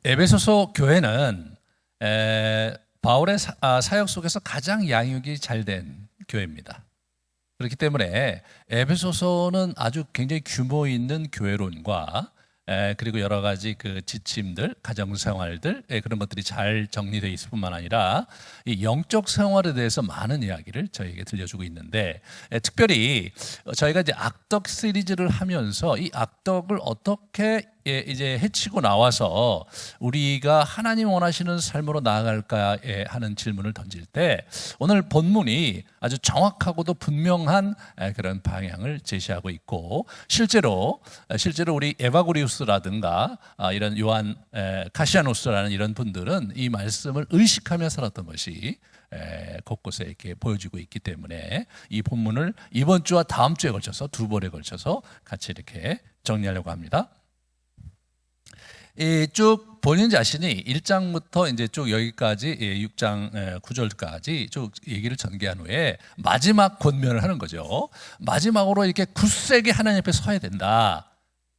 에베소서 교회는 바울의 사역 속에서 가장 양육이 잘 된 교회입니다. 그렇기 때문에 에베소서는 아주 굉장히 규모 있는 교회론과 그리고 여러 가지 그 지침들, 가정생활들 그런 것들이 잘 정리되어 있을 뿐만 아니라 이 영적 생활에 대해서 많은 이야기를 저희에게 들려주고 있는데, 특별히 저희가 이제 악덕 시리즈를 하면서 이 악덕을 어떻게 이제 해치고 나와서 우리가 하나님 원하시는 삶으로 나아갈까 하는 질문을 던질 때, 오늘 본문이 아주 정확하고도 분명한 그런 방향을 제시하고 있고, 실제로 우리 에바고리우스라든가 이런 요한 카시아노스라는 이런 분들은 이 말씀을 의식하며 살았던 것이 곳곳에 이렇게 보여지고 있기 때문에 이 본문을 이번 주와 다음 주에 걸쳐서 두 번에 걸쳐서 같이 이렇게 정리하려고 합니다. 쭉 본인 자신이 1장부터 이제 쭉 여기까지 6장 9절까지 쭉 얘기를 전개한 후에 마지막 권면을 하는 거죠. 마지막으로 이렇게 굳세게 하나님 앞에 서야 된다.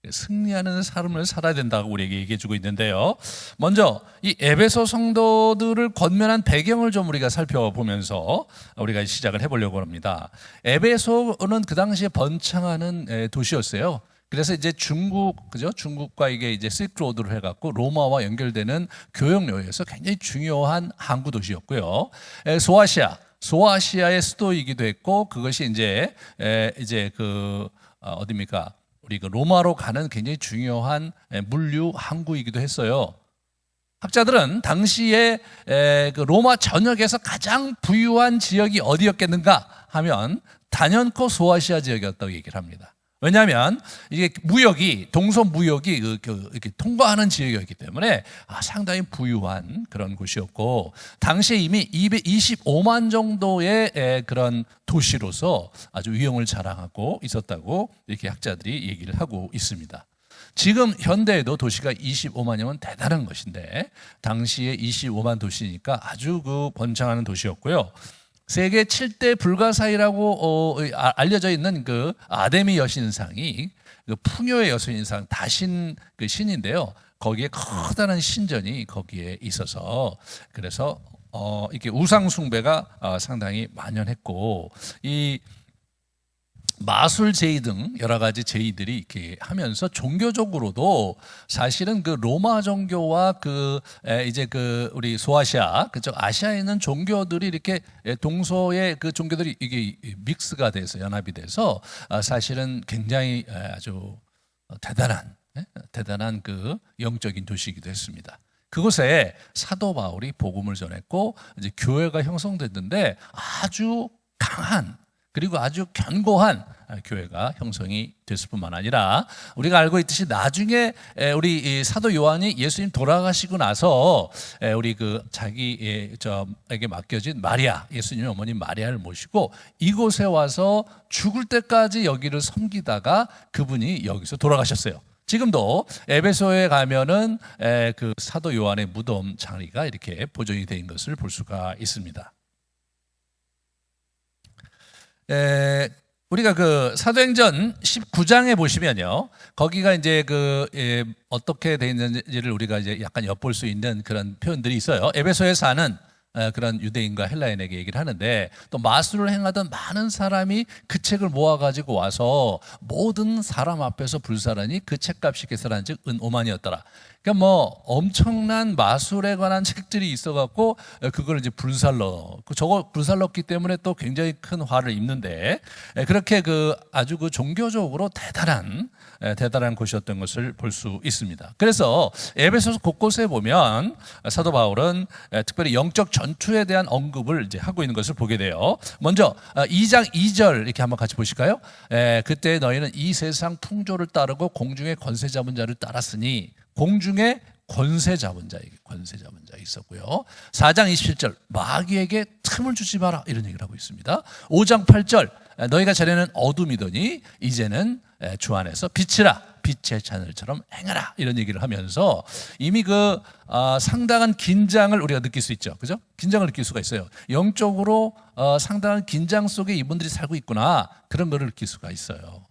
승리하는 삶을 살아야 된다고 우리에게 얘기해 주고 있는데요. 먼저 이 에베소 성도들을 권면한 배경을 좀 우리가 살펴보면서 우리가 시작을 해보려고 합니다. 에베소는 그 당시에 번창하는 도시였어요. 그래서 이제 중국과 이게 이제 실크로드를 해갖고 로마와 연결되는 교역로에서 굉장히 중요한 항구 도시였고요. 소아시아의 수도이기도 했고, 그것이 이제 어디입니까? 우리 그 로마로 가는 굉장히 중요한 물류 항구이기도 했어요. 학자들은 당시에 그 로마 전역에서 가장 부유한 지역이 어디였겠는가 하면 단연코 소아시아 지역이었다고 얘기를 합니다. 왜냐하면 이게 동서무역이 이렇게 통과하는 지역이었기 때문에 상당히 부유한 그런 곳이었고, 당시에 이미 225만 정도의 그런 도시로서 아주 위용을 자랑하고 있었다고 이렇게 학자들이 얘기를 하고 있습니다. 지금 현대에도 도시가 25만이면 대단한 것인데, 당시에 25만 도시니까 아주 그 번창하는 도시였고요. 세계 7대 불가사의라고 알려져 있는 그 아데미 여신상이 그 풍요의 여신상 다신 그 신인데요. 거기에 커다란 신전이 거기에 있어서, 그래서 이렇게 우상 숭배가 상당히 만연했고, 이 마술 제의 등 여러 가지 제의들이 이렇게 하면서 종교적으로도 사실은 그 로마 종교와 우리 소아시아 그쪽 아시아에 있는 종교들이 이렇게 동서의 그 종교들이 이게 믹스가 돼서 연합이 돼서 사실은 굉장히 아주 대단한 그 영적인 도시이기도 했습니다. 그곳에 사도 바울이 복음을 전했고 이제 교회가 형성됐는데 아주 강한 그리고 아주 견고한 교회가 형성이 됐을 뿐만 아니라, 우리가 알고 있듯이 나중에 우리 사도 요한이 예수님 돌아가시고 나서 우리 그 자기에게 맡겨진 마리아, 예수님의 어머니 마리아를 모시고 이곳에 와서 죽을 때까지 여기를 섬기다가 그분이 여기서 돌아가셨어요. 지금도 에베소에 가면은 그 사도 요한의 무덤 자리가 이렇게 보존이 된 것을 볼 수가 있습니다. 우리가 그 사도행전 19장에 보시면요, 거기가 이제 어떻게 되어 있는지를 우리가 이제 약간 엿볼 수 있는 그런 표현들이 있어요. 에베소에 사는 그런 유대인과 헬라인에게 얘기를 하는데, 또 마술을 행하던 많은 사람이 그 책을 모아가지고 와서 모든 사람 앞에서 불사르니 그 책값이 계산한 즉 은 5만이었더라. 그러니까 뭐 엄청난 마술에 관한 책들이 있어갖고 그걸 이제 저거 불살렀기 때문에 또 굉장히 큰 화를 입는데, 그렇게 아주 종교적으로 대단한 곳이었던 것을 볼 수 있습니다. 그래서 에베소서 곳곳에 보면 사도 바울은 특별히 영적 전투에 대한 언급을 이제 하고 있는 것을 보게 돼요. 먼저 2장 2절 이렇게 한번 같이 보실까요? 그때 너희는 이 세상 풍조를 따르고 공중의 권세 잡은 자를 따랐으니, 공중에 권세 잡은 자 있었고요. 4장 27절 마귀에게 틈을 주지 마라 이런 얘기를 하고 있습니다. 5장 8절 너희가 전에는 어둠이더니 이제는 주 안에서 빛이라, 빛의 자녀들처럼 행하라 이런 얘기를 하면서 이미 상당한 긴장을 우리가 느낄 수 있죠. 그죠? 긴장을 느낄 수가 있어요. 영적으로 상당한 긴장 속에 이분들이 살고 있구나, 그런 거를 느낄 수가 있어요.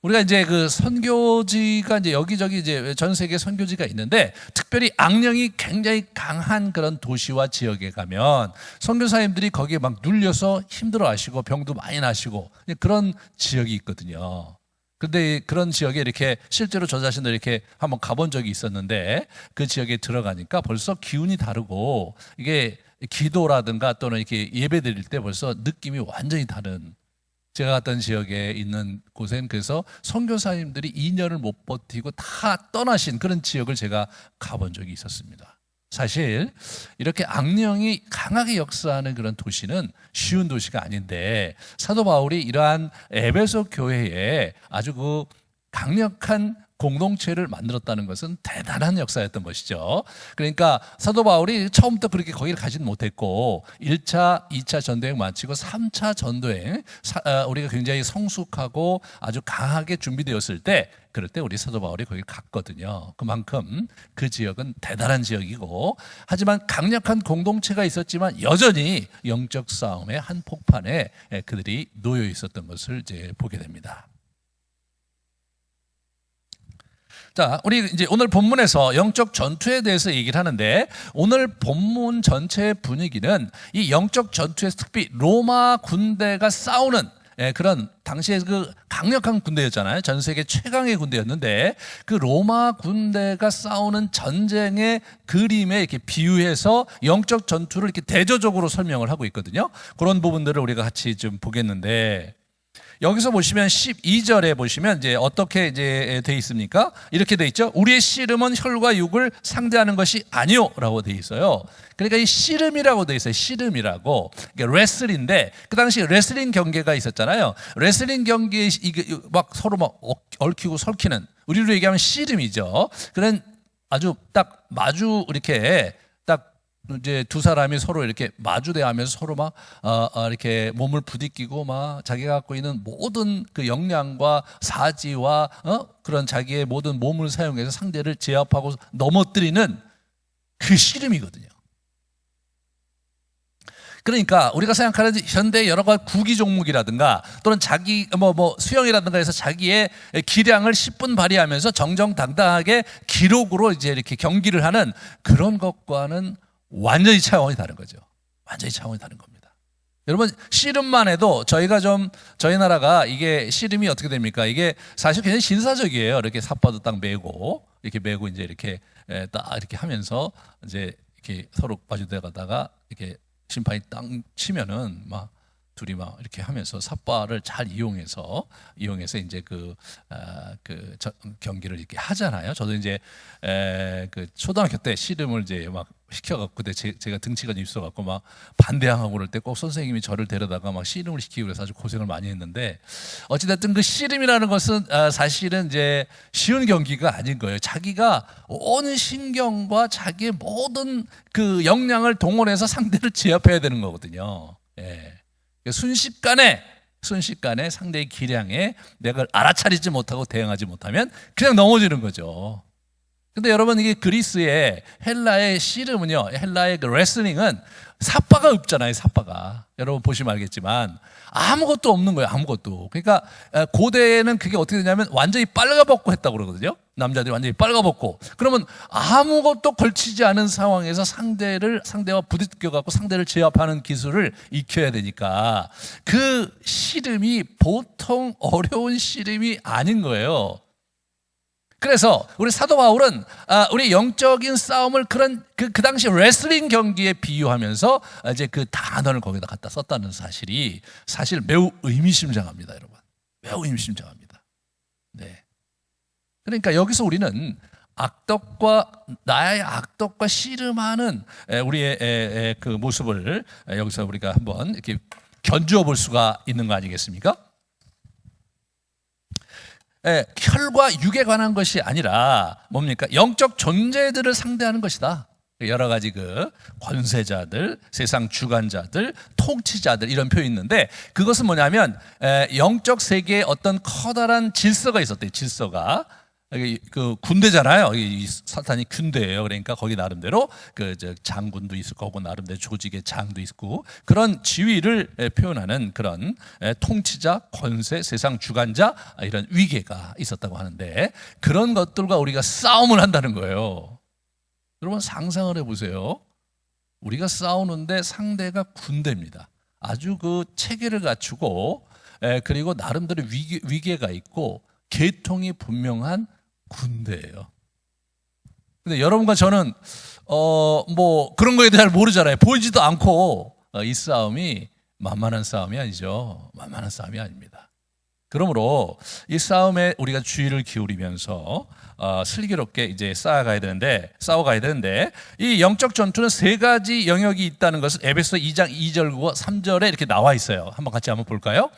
우리가 이제 그 선교지가 이제 여기저기 이제 전 세계 선교지가 있는데 특별히 악령이 굉장히 강한 그런 도시와 지역에 가면 선교사님들이 거기에 막 눌려서 힘들어하시고 병도 많이 나시고 그런 지역이 있거든요. 근데 그런 지역에 이렇게 실제로 저 자신도 이렇게 한번 가본 적이 있었는데 그 지역에 들어가니까 벌써 기운이 다르고 이게 기도라든가 또는 이렇게 예배 드릴 때 벌써 느낌이 완전히 다른, 제가 갔던 지역에 있는 곳엔 그래서 선교사님들이 2년을 못 버티고 다 떠나신 그런 지역을 제가 가본 적이 있었습니다. 사실 이렇게 악령이 강하게 역사하는 그런 도시는 쉬운 도시가 아닌데 사도 바울이 이러한 에베소 교회에 아주 그 강력한 공동체를 만들었다는 것은 대단한 역사였던 것이죠. 그러니까 사도 바울이 처음부터 그렇게 거기를 가지는 못했고 1차, 2차 전도행 마치고 3차 전도행 우리가 굉장히 성숙하고 아주 강하게 준비되었을 때 그럴 때 우리 사도 바울이 거기를 갔거든요. 그만큼 그 지역은 대단한 지역이고 하지만 강력한 공동체가 있었지만 여전히 영적 싸움의 한복판에 그들이 놓여 있었던 것을 이제 보게 됩니다. 자, 우리 이제 오늘 본문에서 영적 전투에 대해서 얘기를 하는데 오늘 본문 전체의 분위기는 이 영적 전투에서 특히 로마 군대가 싸우는 그런 당시에 그 강력한 군대였잖아요. 전 세계 최강의 군대였는데 그 로마 군대가 싸우는 전쟁의 그림에 이렇게 비유해서 영적 전투를 이렇게 대조적으로 설명을 하고 있거든요. 그런 부분들을 우리가 같이 좀 보겠는데 여기서 보시면 12절에 보시면 이제 어떻게 이제 돼 있습니까? 이렇게 돼 있죠. 우리의 씨름은 혈과 육을 상대하는 것이 아니요라고 돼 있어요. 그러니까 이 씨름이라고 돼 있어요. 씨름이라고. 그러니까 레슬인데 그 당시 레슬링 경기가 있었잖아요. 레슬링 경기에 이게 막 서로 막 얽히고 설키는 우리로 얘기하면 씨름이죠. 그런 아주 딱 마주 이렇게 딱 이제 두 사람이 서로 이렇게 마주대하면서 서로 막 이렇게 몸을 부딪히고 막 자기가 갖고 있는 모든 그 역량과 사지와 그런 자기의 모든 몸을 사용해서 상대를 제압하고 넘어뜨리는 그 씨름이거든요. 그러니까 우리가 생각하는 현대 여러 가지 구기 종목이라든가 또는 자기 수영이라든가 해서 자기의 기량을 10분 발휘하면서 정정당당하게 기록으로 이제 이렇게 경기를 하는 그런 것과는 완전히 차원이 다른 거죠. 완전히 차원이 다른 겁니다. 여러분 씨름만 해도 저희가 좀 저희 나라가 이게 씨름이 어떻게 됩니까? 이게 사실 굉장히 신사적이에요. 이렇게 삿바도 딱 메고 이렇게 메고 이제 이렇게 딱 이렇게 하면서 이제 이렇게 서로 마주대가다가 이렇게 심판이 딱 치면은 막 둘이 막 이렇게 하면서 삿바를 잘 이용해서 이제 그 경기를 이렇게 하잖아요. 저도 이제 그 초등학교 때 씨름을 이제 막 시켜갖고 그때 제가 등치가 좀 있어갖고 막 반대항하고 그럴 때 꼭 선생님이 저를 데려다가 막 씨름을 시키고 그래서 아주 고생을 많이 했는데 어찌됐든 그 씨름이라는 것은 사실은 이제 쉬운 경기가 아닌 거예요. 자기가 온 신경과 자기의 모든 그 역량을 동원해서 상대를 제압해야 되는 거거든요. 예. 순식간에 상대의 기량에 내가 알아차리지 못하고 대응하지 못하면 그냥 넘어지는 거죠. 근데 여러분 이게 그리스의 헬라의 씨름은요, 헬라의 그 레슬링은 삿바가 없잖아요. 삿바가 여러분 보시면 알겠지만 아무것도 없는 거예요. 아무것도. 그러니까 고대에는 그게 어떻게 되냐면 완전히 빨가벗고 했다고 그러거든요. 남자들이 완전히 빨가벗고 그러면 아무것도 걸치지 않은 상황에서 상대와 부딪혀 갖고 상대를 제압하는 기술을 익혀야 되니까 그 씨름이 보통 어려운 씨름이 아닌 거예요. 그래서 우리 사도 바울은 우리 영적인 싸움을 그런 그 당시 레슬링 경기에 비유하면서 이제 그 단어를 거기다 갖다 썼다는 사실이 사실 매우 의미심장합니다, 여러분. 매우 의미심장합니다. 네. 그러니까 여기서 우리는 나의 악덕과 씨름하는 우리의 그 모습을 여기서 우리가 한번 이렇게 견주어 볼 수가 있는 거 아니겠습니까? 혈과 육에 관한 것이 아니라 뭡니까? 영적 존재들을 상대하는 것이다. 여러 가지 그 권세자들, 세상 주관자들, 통치자들 이런 표현이 있는데 그것은 뭐냐면 영적 세계에 어떤 커다란 질서가 있었대요. 질서가 그 군대잖아요. 이 사탄이 군대예요. 그러니까 거기 나름대로 그 장군도 있을 거고 나름대로 조직의 장도 있고 그런 지위를 표현하는 그런 통치자, 권세, 세상 주관자 이런 위계가 있었다고 하는데 그런 것들과 우리가 싸움을 한다는 거예요. 여러분 상상을 해보세요. 우리가 싸우는데 상대가 군대입니다. 아주 그 체계를 갖추고 그리고 나름대로 위계가 있고 계통이 분명한 군대예요. 근데 여러분과 저는 뭐 그런 거에 대해 잘 모르잖아요. 보이지도 않고 이 싸움이 만만한 싸움이 아니죠. 만만한 싸움이 아닙니다. 그러므로 이 싸움에 우리가 주의를 기울이면서 슬기롭게 이제 싸워가야 되는데 이 영적 전투는 세 가지 영역이 있다는 것을 에베소 2장 2절과 3절에 이렇게 나와 있어요. 같이 한번 볼까요?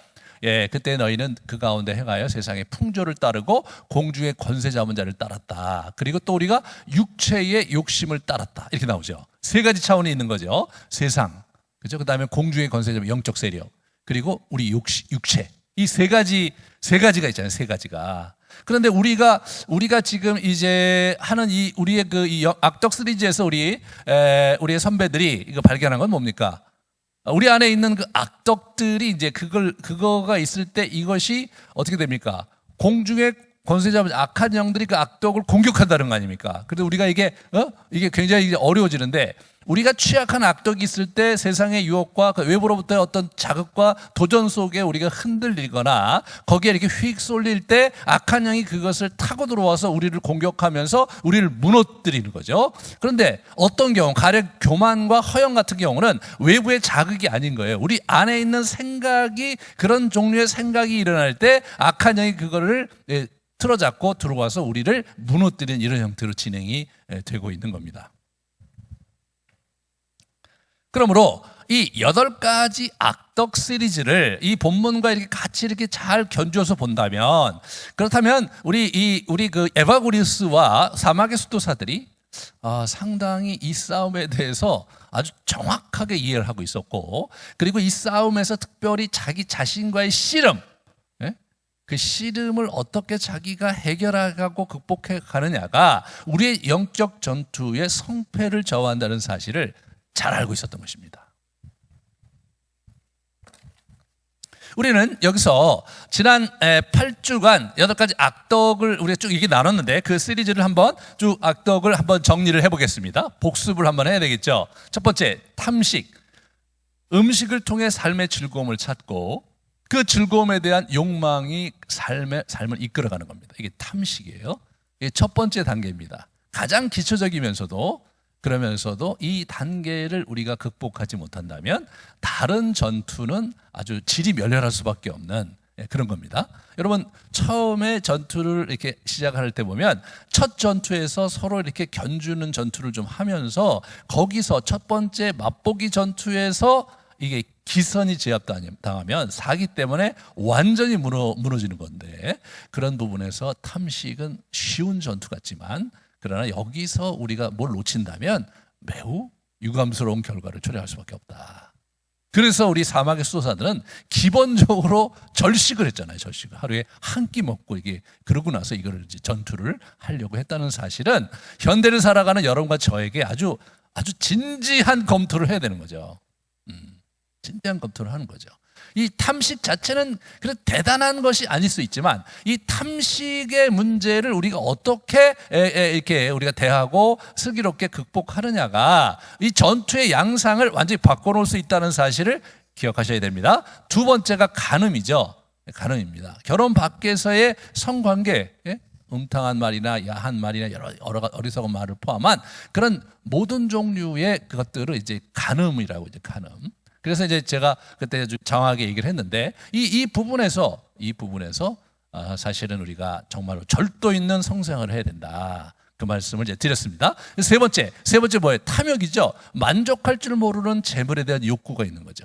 예, 그때 너희는 그 가운데 행하여 세상의 풍조를 따르고 공중의 권세 잡은 자를 따랐다. 그리고 또 우리가 육체의 욕심을 따랐다. 이렇게 나오죠. 세 가지 차원이 있는 거죠. 세상, 그죠? 그 다음에 공중의 권세 잡은 영적 세력, 그리고 우리 육체. 이 세 가지가 있잖아요. 세 가지가. 그런데 우리가 지금 이제 하는 우리의 이 악덕 시리즈에서 우리의 선배들이 이거 발견한 건 뭡니까? 우리 안에 있는 그 악덕들이 이제 그거가 있을 때 이것이 어떻게 됩니까? 공중의 권세 잡은 악한 영들이 그 악덕을 공격한다는 거 아닙니까? 그래서 우리가 이게 굉장히 이제 어려워지는데 우리가 취약한 악덕이 있을 때 세상의 유혹과 그 외부로부터의 어떤 자극과 도전 속에 우리가 흔들리거나 거기에 이렇게 휙 쏠릴 때 악한 영이 그것을 타고 들어와서 우리를 공격하면서 우리를 무너뜨리는 거죠. 그런데 어떤 경우 가령 교만과 허영 같은 경우는 외부의 자극이 아닌 거예요. 우리 안에 있는 생각이 그런 종류의 생각이 일어날 때 악한 영이 그거를 틀어잡고 들어와서 우리를 무너뜨리는 이런 형태로 진행이 되고 있는 겁니다. 그러므로 이 8가지 악덕 시리즈를 이 본문과 이렇게 같이 이렇게 잘 견주어서 본다면 그렇다면 우리 그 에바고리스와 사막의 수도사들이 상당히 이 싸움에 대해서 아주 정확하게 이해를 하고 있었고 그리고 이 싸움에서 특별히 자기 자신과의 씨름 그 씨름을 어떻게 자기가 해결하고 극복해 가느냐가 우리의 영적 전투의 성패를 좌우한다는 사실을 잘 알고 있었던 것입니다. 우리는 여기서 지난 8주간 8가지 악덕을 우리가 쭉 이렇게 나눴는데 그 시리즈를 한번 쭉 악덕을 한번 정리를 해보겠습니다. 복습을 한번 해야 되겠죠. 첫 번째, 탐식. 음식을 통해 삶의 즐거움을 찾고 그 즐거움에 대한 욕망이 삶을 이끌어가는 겁니다. 이게 탐식이에요. 이게 첫 번째 단계입니다. 가장 기초적이면서도 그러면서도 이 단계를 우리가 극복하지 못한다면 다른 전투는 아주 질이 멸렬할 수밖에 없는 그런 겁니다. 여러분 처음에 전투를 이렇게 시작할 때 보면 첫 전투에서 서로 이렇게 견주는 전투를 좀 하면서 거기서 첫 번째 맛보기 전투에서 이게 기선이 제압당하면 사기 때문에 완전히 무너지는 건데 그런 부분에서 탐식은 쉬운 전투 같지만 그러나 여기서 우리가 뭘 놓친다면 매우 유감스러운 결과를 초래할 수밖에 없다. 그래서 우리 사막의 수도사들은 기본적으로 절식을 했잖아요. 절식을 하루에 한 끼 먹고 이게 그러고 나서 이거를 이제 전투를 하려고 했다는 사실은 현대를 살아가는 여러분과 저에게 아주 진지한 검토를 해야 되는 거죠. 진지한 검토를 하는 거죠. 이 탐식 자체는 그래 대단한 것이 아닐 수 있지만 이 탐식의 문제를 우리가 어떻게 이렇게 우리가 대하고 슬기롭게 극복하느냐가 이 전투의 양상을 완전히 바꿔놓을 수 있다는 사실을 기억하셔야 됩니다. 두 번째가 간음이죠. 간음입니다. 결혼 밖에서의 성관계, 음탕한 말이나 야한 말이나 여러 어리석은 말을 포함한 그런 모든 종류의 그것들을 이제 간음이라고 이제 간음. 그래서 이제 제가 그때 아주 장황하게 얘기를 했는데 이 부분에서 사실은 우리가 정말로 절도 있는 성생활을 해야 된다. 그 말씀을 이제 드렸습니다. 세 번째 뭐예요? 탐욕이죠. 만족할 줄 모르는 재물에 대한 욕구가 있는 거죠.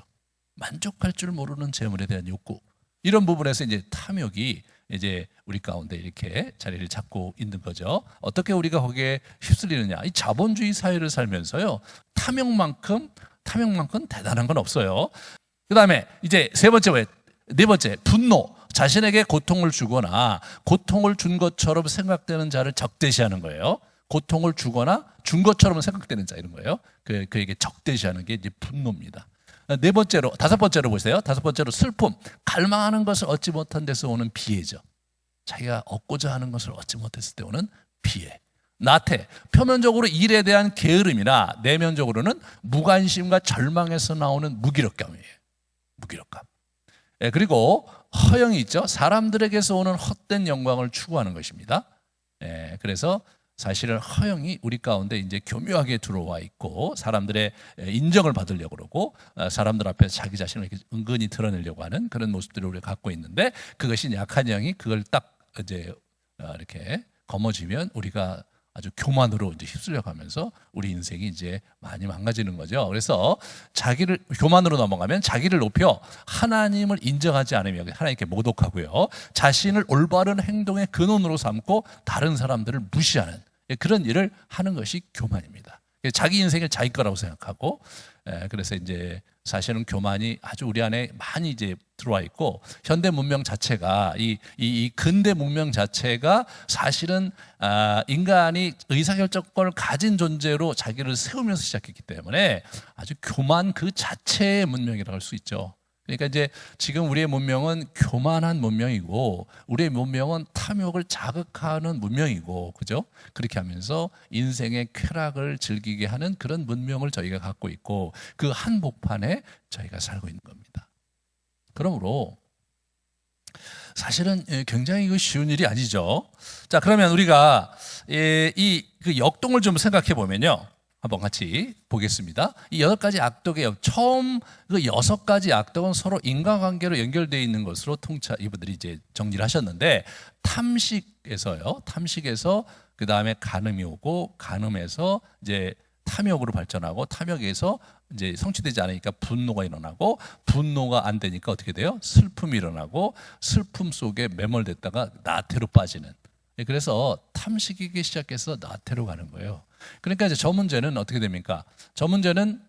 만족할 줄 모르는 재물에 대한 욕구. 이런 부분에서 이제 탐욕이 이제 우리 가운데 이렇게 자리를 잡고 있는 거죠. 어떻게 우리가 거기에 휩쓸리느냐? 이 자본주의 사회를 살면서요. 탐욕만큼 대단한 건 없어요. 그 다음에 이제 네 번째 분노. 자신에게 고통을 주거나 고통을 준 것처럼 생각되는 자를 적대시하는 거예요. 고통을 주거나 준 것처럼 생각되는 자 이런 거예요. 그에게 적대시하는 게 이제 분노입니다. 네 번째로, 다섯 번째로 보세요. 다섯 번째로 슬픔, 갈망하는 것을 얻지 못한 데서 오는 비애죠. 자기가 얻고자 하는 것을 얻지 못했을 때 오는 비애. 나태, 표면적으로 일에 대한 게으름이나 내면적으로는 무관심과 절망에서 나오는 무기력감이에요. 무기력감. 그리고 허영이 있죠. 사람들에게서 오는 헛된 영광을 추구하는 것입니다. 그래서 사실은 허영이 우리 가운데 이제 교묘하게 들어와 있고 사람들의 인정을 받으려고 그러고 사람들 앞에서 자기 자신을 이렇게 은근히 드러내려고 하는 그런 모습들을 우리가 갖고 있는데, 그것이 약한 영이 그걸 딱 이제 이렇게 거머쥐면 우리가 아주 교만으로 이제 휩쓸려 가면서 우리 인생이 이제 많이 망가지는 거죠. 그래서 자기를 교만으로 넘어가면 자기를 높여 하나님을 인정하지 않으면 하나님께 모독하고요. 자신을 올바른 행동의 근원으로 삼고 다른 사람들을 무시하는 그런 일을 하는 것이 교만입니다. 자기 인생을 자기 거라고 생각하고, 그래서 이제 사실은 교만이 아주 우리 안에 많이 이제 들어와 있고, 현대 문명 자체가 이 근대 문명 자체가 사실은 인간이 의사결정권을 가진 존재로 자기를 세우면서 시작했기 때문에 아주 교만 그 자체의 문명이라고 할 수 있죠. 그러니까 이제 지금 우리의 문명은 교만한 문명이고 우리의 문명은 탐욕을 자극하는 문명이고, 그죠? 그렇게 하면서 인생의 쾌락을 즐기게 하는 그런 문명을 저희가 갖고 있고 그 한복판에 저희가 살고 있는 겁니다. 그러므로 사실은 굉장히 쉬운 일이 아니죠. 자, 그러면 우리가 그 역동을 좀 생각해 보면요. 한번 같이 보겠습니다. 이 8가지 악독의 처음 그 6가지 악독은 서로 인과관계로 연결되어 있는 것으로 이분들이 이제 정리를 하셨는데, 탐식에서 그 다음에 간음이 오고, 간음에서 이제 탐욕으로 발전하고, 탐욕에서 이제 성취되지 않으니까 분노가 일어나고, 분노가 안 되니까 어떻게 돼요? 슬픔이 일어나고, 슬픔 속에 매몰됐다가 나태로 빠지는. 그래서 탐식이기 시작해서 나태로 가는 거예요. 그러니까 이제 저 문제는 어떻게 됩니까? 저 문제는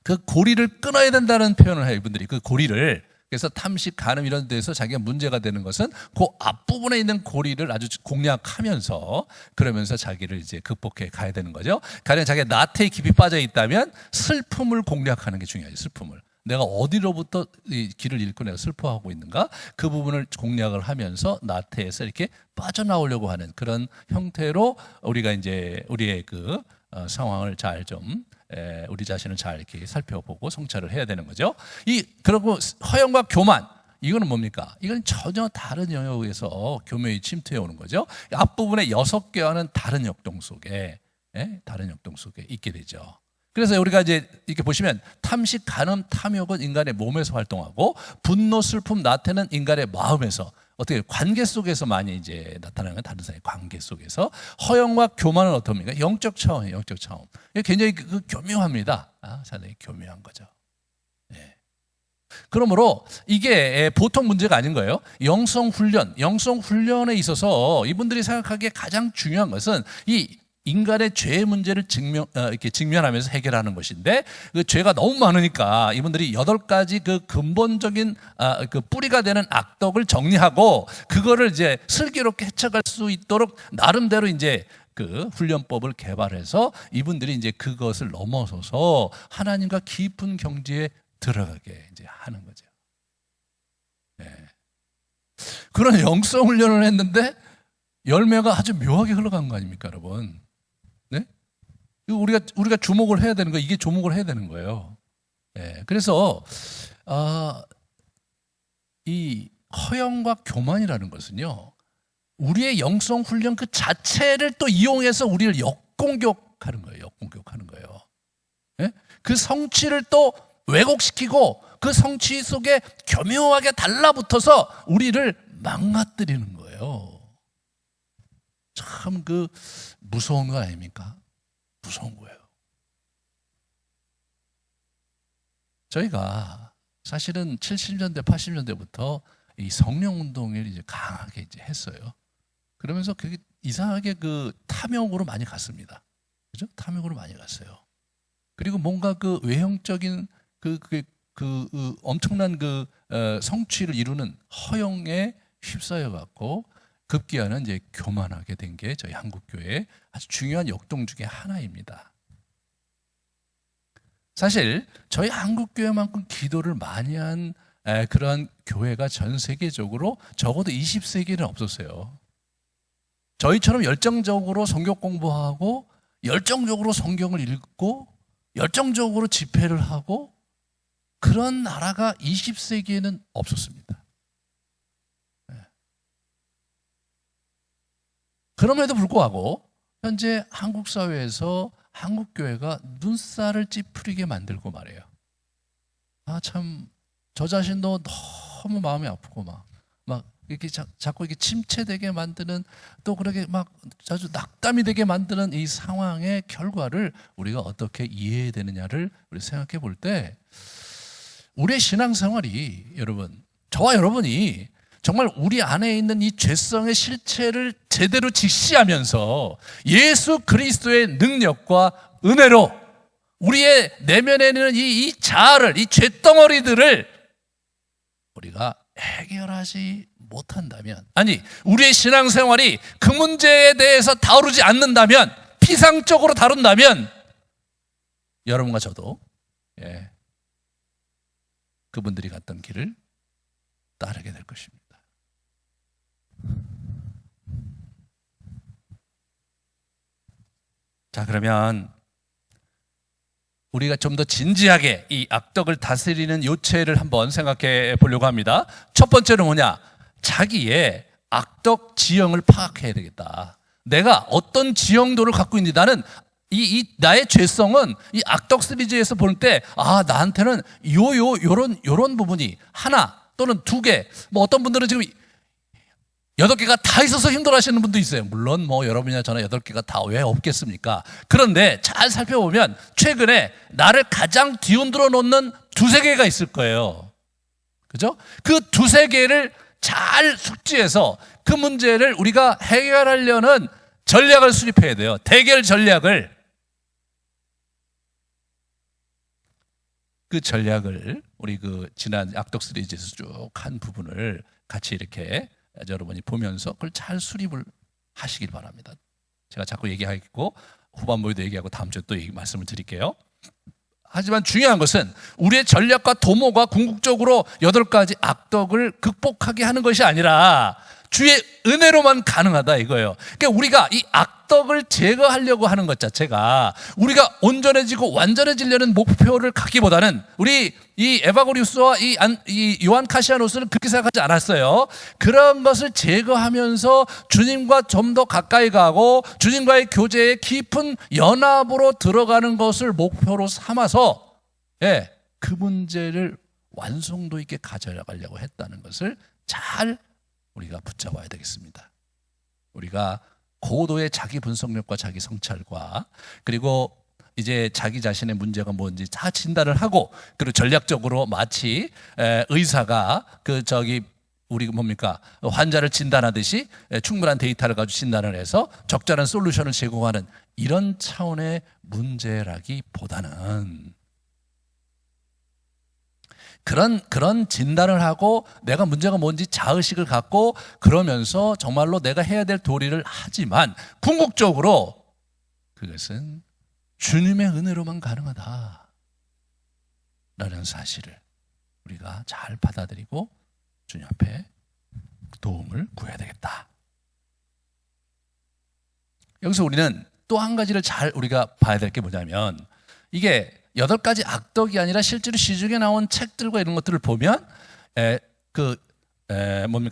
그 고리를 끊어야 된다는 표현을 해요, 이분들이. 그 고리를. 그래서 탐식, 간음 이런 데서 자기가 문제가 되는 것은 그 앞부분에 있는 고리를 아주 공략하면서, 그러면서 자기를 이제 극복해 가야 되는 거죠. 가령 자기가 나태에 깊이 빠져 있다면 슬픔을 공략하는 게 중요하죠. 슬픔을. 내가 어디로부터 이 길을 잃고 내가 슬퍼하고 있는가, 그 부분을 공략을 하면서 나태에서 이렇게 빠져나오려고 하는 그런 형태로 우리가 이제 우리의 그 상황을 잘 좀 우리 자신을 잘 이렇게 살펴보고 성찰을 해야 되는 거죠. 그리고 허영과 교만, 이거는 뭡니까? 이건 전혀 다른 영역에서 교묘히 침투해 오는 거죠. 앞부분의 6개와는 다른 역동 속에 있게 되죠. 그래서 우리가 이제 이렇게 보시면 탐식, 간음, 탐욕은 인간의 몸에서 활동하고, 분노, 슬픔, 나태는 인간의 마음에서, 어떻게 관계 속에서 많이 이제 나타나는 건 다른 사람의 관계 속에서. 허영과 교만은 어떻습니까? 영적 차원이에요. 영적 차원. 굉장히 교묘합니다. 상당히 교묘한 거죠. 네. 그러므로 이게 보통 문제가 아닌 거예요. 영성 훈련에 있어서 이분들이 생각하기에 가장 중요한 것은 이 인간의 죄의 문제를 이렇게 직면하면서 해결하는 것인데, 그 죄가 너무 많으니까 이분들이 8가지 그 근본적인 그 뿌리가 되는 악덕을 정리하고 그거를 이제 슬기롭게 헤쳐갈 수 있도록 나름대로 이제 그 훈련법을 개발해서 이분들이 이제 그것을 넘어서서 하나님과 깊은 경지에 들어가게 이제 하는 거죠. 네. 그런 영성 훈련을 했는데 열매가 아주 묘하게 흘러간 거 아닙니까, 여러분? 네? 우리가 주목을 해야 되는 거, 이게 주목을 해야 되는 거예요. 네. 그래서 이 허영과 교만이라는 것은요, 우리의 영성 훈련 그 자체를 또 이용해서 우리를 역공격하는 거예요. 역공격하는 거예요. 네? 그 성취를 또 왜곡시키고 그 성취 속에 교묘하게 달라붙어서 우리를 망가뜨리는 거예요. 참 그 무서운 거 아닙니까? 무서운 거예요. 저희가 사실은 70년대, 80년대부터 이 성령 운동을 이제 강하게 이제 했어요. 그러면서 그게 이상하게 그 탐욕으로 많이 갔습니다. 그죠? 탐욕으로 많이 갔어요. 그리고 뭔가 그 외형적인 엄청난 성취를 이루는 허영에 휩싸여 갖고 급기야는 이제 교만하게 된 게 저희 한국교회의 아주 중요한 역동 중에 하나입니다. 사실 저희 한국교회만큼 기도를 많이 한 그러한 교회가 전 세계적으로 적어도 20세기는 없었어요. 저희처럼 열정적으로 성경 공부하고 열정적으로 성경을 읽고 열정적으로 집회를 하고 그런 나라가 20세기에는 없었습니다. 그럼에도 불구하고 현재 한국 사회에서 한국 교회가 눈살을 찌푸리게 만들고 말해요. 참 저 자신도 너무 마음이 아프고 막 이렇게 자꾸 이렇게 침체되게 만드는, 또 그렇게 막 아주 낙담이 되게 만드는 이 상황의 결과를 우리가 어떻게 이해해야 되느냐를 우리 생각해 볼 때, 우리의 신앙생활이, 여러분, 저와 여러분이 정말 우리 안에 있는 이 죄성의 실체를 제대로 직시하면서 예수 그리스도의 능력과 은혜로 우리의 내면에 있는 이 자아를, 이 죄덩어리들을 우리가 해결하지 못한다면, 아니 우리의 신앙생활이 그 문제에 대해서 다루지 않는다면, 피상적으로 다룬다면 여러분과 저도 그분들이 갔던 길을 따르게 될 것입니다. 자, 그러면 우리가 좀 더 진지하게 이 악덕을 다스리는 요체를 한번 생각해 보려고 합니다. 첫 번째는 뭐냐? 자기의 악덕 지형을 파악해야 되겠다. 내가 어떤 지형도를 갖고 있는지, 나는 나의 죄성은 이 악덕 시리즈에서 볼 때, 나한테는 요런 부분이 하나 또는 두 개, 뭐 어떤 분들은 지금 8개가 다 있어서 힘들어하시는 분도 있어요. 물론 뭐 여러분이나 저나 8개가 다 왜 없겠습니까? 그런데 잘 살펴보면 최근에 나를 가장 뒤흔들어 놓는 2-3개가 있을 거예요. 그죠? 그 2-3개를 잘 숙지해서 그 문제를 우리가 해결하려는 전략을 수립해야 돼요. 대결 전략을. 그 전략을 우리 지난 악덕 시리즈에서 쭉 한 부분을 같이 이렇게 여러분이 보면서 그걸 잘 수립을 하시길 바랍니다. 제가 자꾸 얘기하고 후반부에도 얘기하고 다음 주에 또 말씀을 드릴게요. 하지만 중요한 것은 우리의 전략과 도모가 궁극적으로 8가지 악덕을 극복하게 하는 것이 아니라 주의 은혜로만 가능하다 이거예요. 그러니까 우리가 이 악덕을 제거하려고 하는 것 자체가 우리가 온전해지고 완전해지려는 목표를 갖기보다는, 우리 이 에바고리우스와 이 요한 카시아노스는 그렇게 생각하지 않았어요. 그런 것을 제거하면서 주님과 좀 더 가까이 가고 주님과의 교제에 깊은 연합으로 들어가는 것을 목표로 삼아서 그 문제를 완성도 있게 가져가려고 했다는 것을 잘 우리가 붙잡아야 되겠습니다. 우리가 고도의 자기 분석력과 자기 성찰과, 그리고 이제 자기 자신의 문제가 뭔지 다 진단을 하고, 그리고 전략적으로 마치 의사가 우리 환자를 진단하듯이 충분한 데이터를 가지고 진단을 해서 적절한 솔루션을 제공하는 이런 차원의 문제라기보다는, 그런 진단을 하고 내가 문제가 뭔지 자의식을 갖고 그러면서 정말로 내가 해야 될 도리를 하지만, 궁극적으로 그것은 주님의 은혜로만 가능하다라는 사실을 우리가 잘 받아들이고 주님 앞에 도움을 구해야 되겠다. 여기서 우리는 또 한 가지를 잘 우리가 봐야 될 게 뭐냐면, 이게 8가지 악덕이 아니라 실제로 시중에 나온 책들과 이런 것들을 보면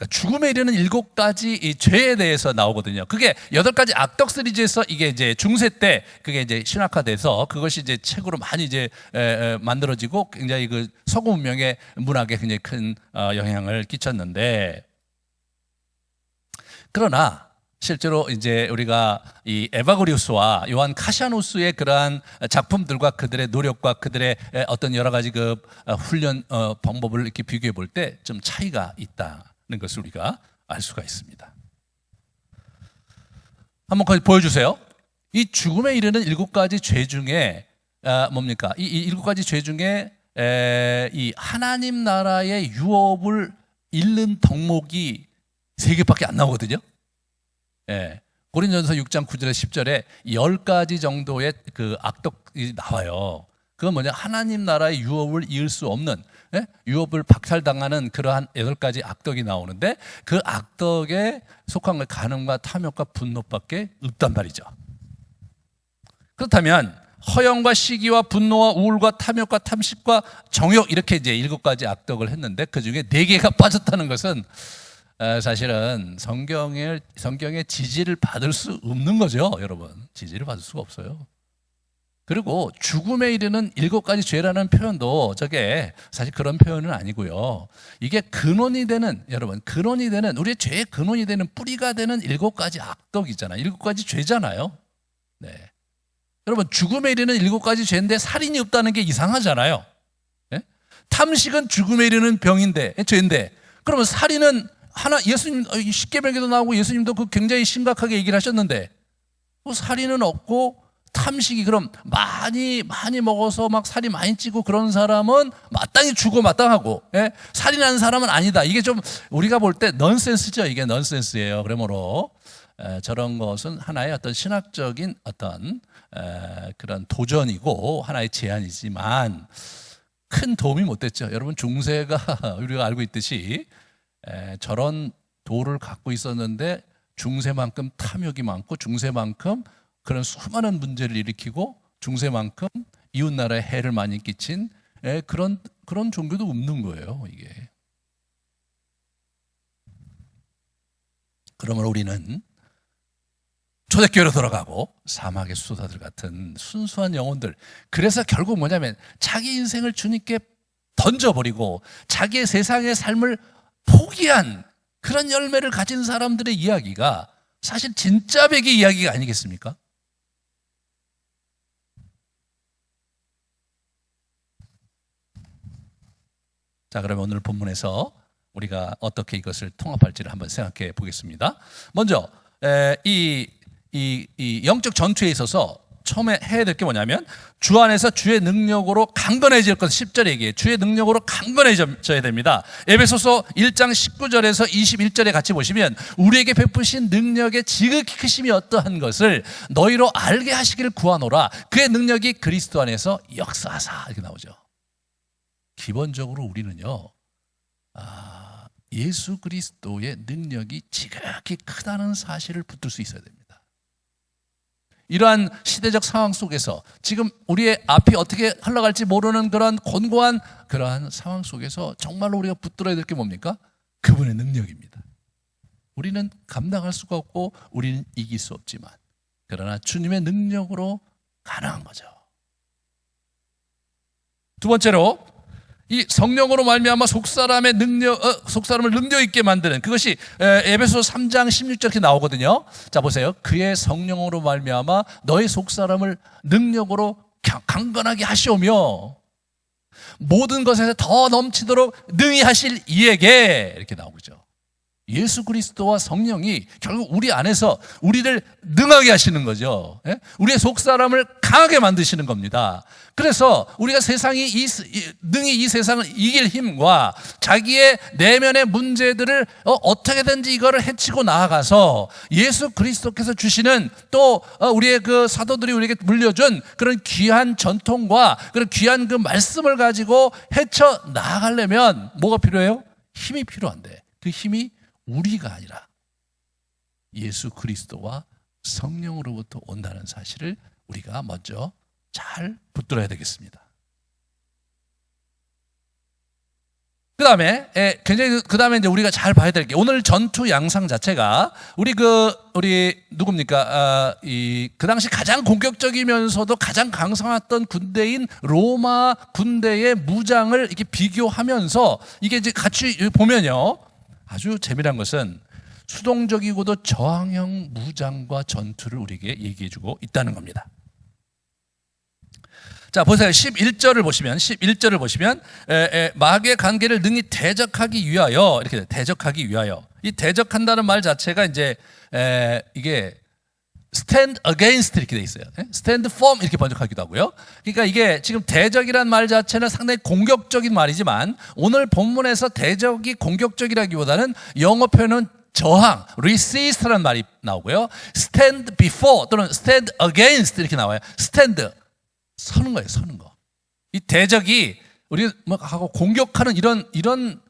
죽음에 이르는 7가지 이 죄에 대해서 나오거든요. 그게 8가지 악덕 시리즈에서 이게 이제 중세 때 그게 이제 신학화돼서 그것이 이제 책으로 많이 이제 만들어지고 굉장히 그 서구 문명의 문학에 굉장히 큰 영향을 끼쳤는데, 그러나 실제로 이제 우리가 이 에바고리우스와 요한 카시아노스의 그러한 작품들과 그들의 노력과 그들의 어떤 여러 가지 훈련 방법을 이렇게 비교해 볼 때 좀 차이가 있다는 것을 우리가 알 수가 있습니다. 한번 거기 보여주세요. 이 죽음에 이르는 7가지 죄 중에 뭡니까? 이 7가지 죄 중에 이 하나님 나라의 유업을 잃는 덕목이 3개밖에 안 나오거든요. 고린도전서 6장 9절에 10절에 10가지 정도의 그 악덕이 나와요. 그건 뭐냐? 하나님 나라의 유업을 이을 수 없는, 유업을 박탈당하는 그러한 8가지 악덕이 나오는데, 그 악덕에 속한 걸 간음과 탐욕과 분노밖에 없단 말이죠. 그렇다면 허영과 시기와 분노와 우울과 탐욕과 탐식과 정욕, 이렇게 이제 7가지 악덕을 했는데 그 중에 4개가 빠졌다는 것은 사실은 성경의 지지를 받을 수 없는 거죠, 여러분. 지지를 받을 수가 없어요. 그리고 죽음에 이르는 7가지 죄라는 표현도 저게 사실 그런 표현은 아니고요. 이게 근원이 되는, 여러분, 근원이 되는, 우리의 죄의 근원이 되는, 뿌리가 되는 7가지 악덕이잖아요. 7가지 죄잖아요. 네. 여러분, 죽음에 이르는 7가지 죄인데 살인이 없다는 게 이상하잖아요. 네? 탐식은 죽음에 이르는 병인데, 죄인데, 그러면 살인은 예수님, 십계명에도 나오고 예수님도 그 굉장히 심각하게 얘기를 하셨는데, 살인은 없고, 탐식이 그럼 많이 먹어서 막 살이 많이 찌고 그런 사람은 마땅히 죽어 마땅하고, 살인한 사람은 아니다. 이게 좀 우리가 볼 때 넌센스죠. 이게 넌센스예요. 그러므로 저런 것은 하나의 어떤 신학적인 어떤 그런 도전이고 하나의 제안이지만 큰 도움이 못 됐죠. 여러분, 중세가 우리가 알고 있듯이 저런 도를 갖고 있었는데 중세만큼 탐욕이 많고 중세만큼 그런 수많은 문제를 일으키고 중세만큼 이웃나라에 해를 많이 끼친 그런 종교도 없는 거예요, 이게. 그러므로 우리는 초대교회로 돌아가고 사막의 수도사들 같은 순수한 영혼들, 그래서 결국 뭐냐면 자기 인생을 주님께 던져버리고 자기의 세상의 삶을 포기한 그런 열매를 가진 사람들의 이야기가 사실 진짜 백의 이야기가 아니겠습니까? 자, 그러면 오늘 본문에서 우리가 어떻게 이것을 통합할지를 한번 생각해 보겠습니다. 먼저 이 영적 전투에 있어서 처음에 해야 될 게 뭐냐면 주 안에서 주의 능력으로 강건해질 것. 10절에 얘기해요. 주의 능력으로 강건해져야 됩니다. 에베소서 1장 19절에서 21절에 같이 보시면 우리에게 베푸신 능력의 지극히 크심이 어떠한 것을 너희로 알게 하시기를 구하노라. 그의 능력이 그리스도 안에서 역사하사, 이렇게 나오죠. 기본적으로 우리는요, 예수 그리스도의 능력이 지극히 크다는 사실을 붙들 수 있어야 됩니다. 이러한 시대적 상황 속에서 지금 우리의 앞이 어떻게 흘러갈지 모르는 그런 곤고한 그러한 상황 속에서 정말로 우리가 붙들어야 될 게 뭡니까? 그분의 능력입니다. 우리는 감당할 수가 없고 우리는 이길 수 없지만 그러나 주님의 능력으로 가능한 거죠. 두 번째로 이 성령으로 말미암아 속사람을 능력 있게 만드는, 그것이 에베소 3장 16절 이렇게 나오거든요. 자, 보세요. 그의 성령으로 말미암아 너의 속사람을 능력으로 강건하게 하시오며 모든 것에서 더 넘치도록 능히 하실 이에게, 이렇게 나오죠. 예수 그리스도와 성령이 결국 우리 안에서 우리를 능하게 하시는 거죠. 우리의 속사람을 강하게 만드시는 겁니다. 그래서 우리가 능히 이 세상을 이길 힘과 자기의 내면의 문제들을 어떻게든지 이거를 헤치고 나아가서 예수 그리스도께서 주시는 또 우리의 그 사도들이 우리에게 물려준 그런 귀한 전통과 그런 귀한 그 말씀을 가지고 헤쳐 나아가려면 뭐가 필요해요? 힘이 필요한데 그 힘이 우리가 아니라 예수 그리스도와 성령으로부터 온다는 사실을 우리가 먼저 잘 붙들어야 되겠습니다. 그 다음에 이제 우리가 잘 봐야 될 게, 오늘 전투 양상 자체가 우리 누굽니까? 그 당시 가장 공격적이면서도 가장 강성했던 군대인 로마 군대의 무장을 이렇게 비교하면서 이게 이제 같이 보면요. 아주 재미난 것은 수동적이고도 저항형 무장과 전투를 우리에게 얘기해주고 있다는 겁니다. 자, 보세요. 11절을 보시면 마귀의 관계를 능히 대적하기 위하여, 이렇게 대적하기 위하여. 이 대적한다는 말 자체가 이제 이게 stand against 이렇게 돼 있어요. stand firm 이렇게 번역하기도 하고요. 그러니까 이게 지금 대적이란 말 자체는 상당히 공격적인 말이지만 오늘 본문에서 대적이 공격적이라기보다는 영어 표현은 저항, resist라는 말이 나오고요. stand before 또는 stand against 이렇게 나와요. stand, 서는 거예요, 서는 거. 이 대적이 우리 뭐 하고 공격하는 이런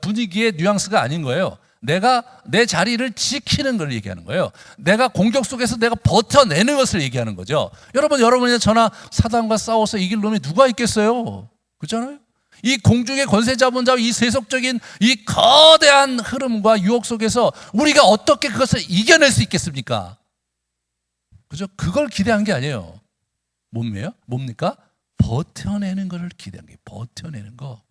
분위기의 뉘앙스가 아닌 거예요. 내가 내 자리를 지키는 걸 얘기하는 거예요. 내가 공격 속에서 내가 버텨내는 것을 얘기하는 거죠. 여러분이 저나 사단과 싸워서 이길 놈이 누가 있겠어요? 그렇잖아요? 이 공중의 권세 잡은 자, 이 세속적인 이 거대한 흐름과 유혹 속에서 우리가 어떻게 그것을 이겨낼 수 있겠습니까? 그죠? 그걸 기대한 게 아니에요. 뭡니까? 버텨내는 것을 기대한 게 버텨내는 거.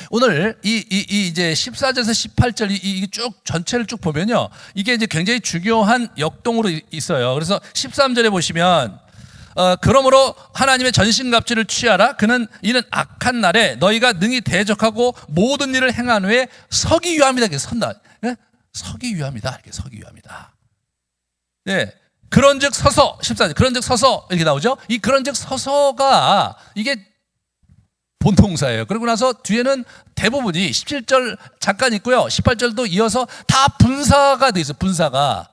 오늘 이제 14절에서 18절 이 쭉 전체를 쭉 보면요. 이게 이제 굉장히 중요한 역동으로 있어요. 그래서 13절에 보시면 그러므로 하나님의 전신갑주를 취하라. 이는 악한 날에 너희가 능히 대적하고 모든 일을 행한 후에 서기 위함이다. 이렇게 선다. 네? 서기 위함이다. 이렇게 서기 위함이다. 네. 그런즉 서서 14절. 그런즉 서서 이렇게 나오죠. 이 그런즉 서서가 이게 본동사예요. 그러고 나서 뒤에는 대부분이 17절 잠깐 있고요. 18절도 이어서 다 분사가 돼 있어요. 분사가.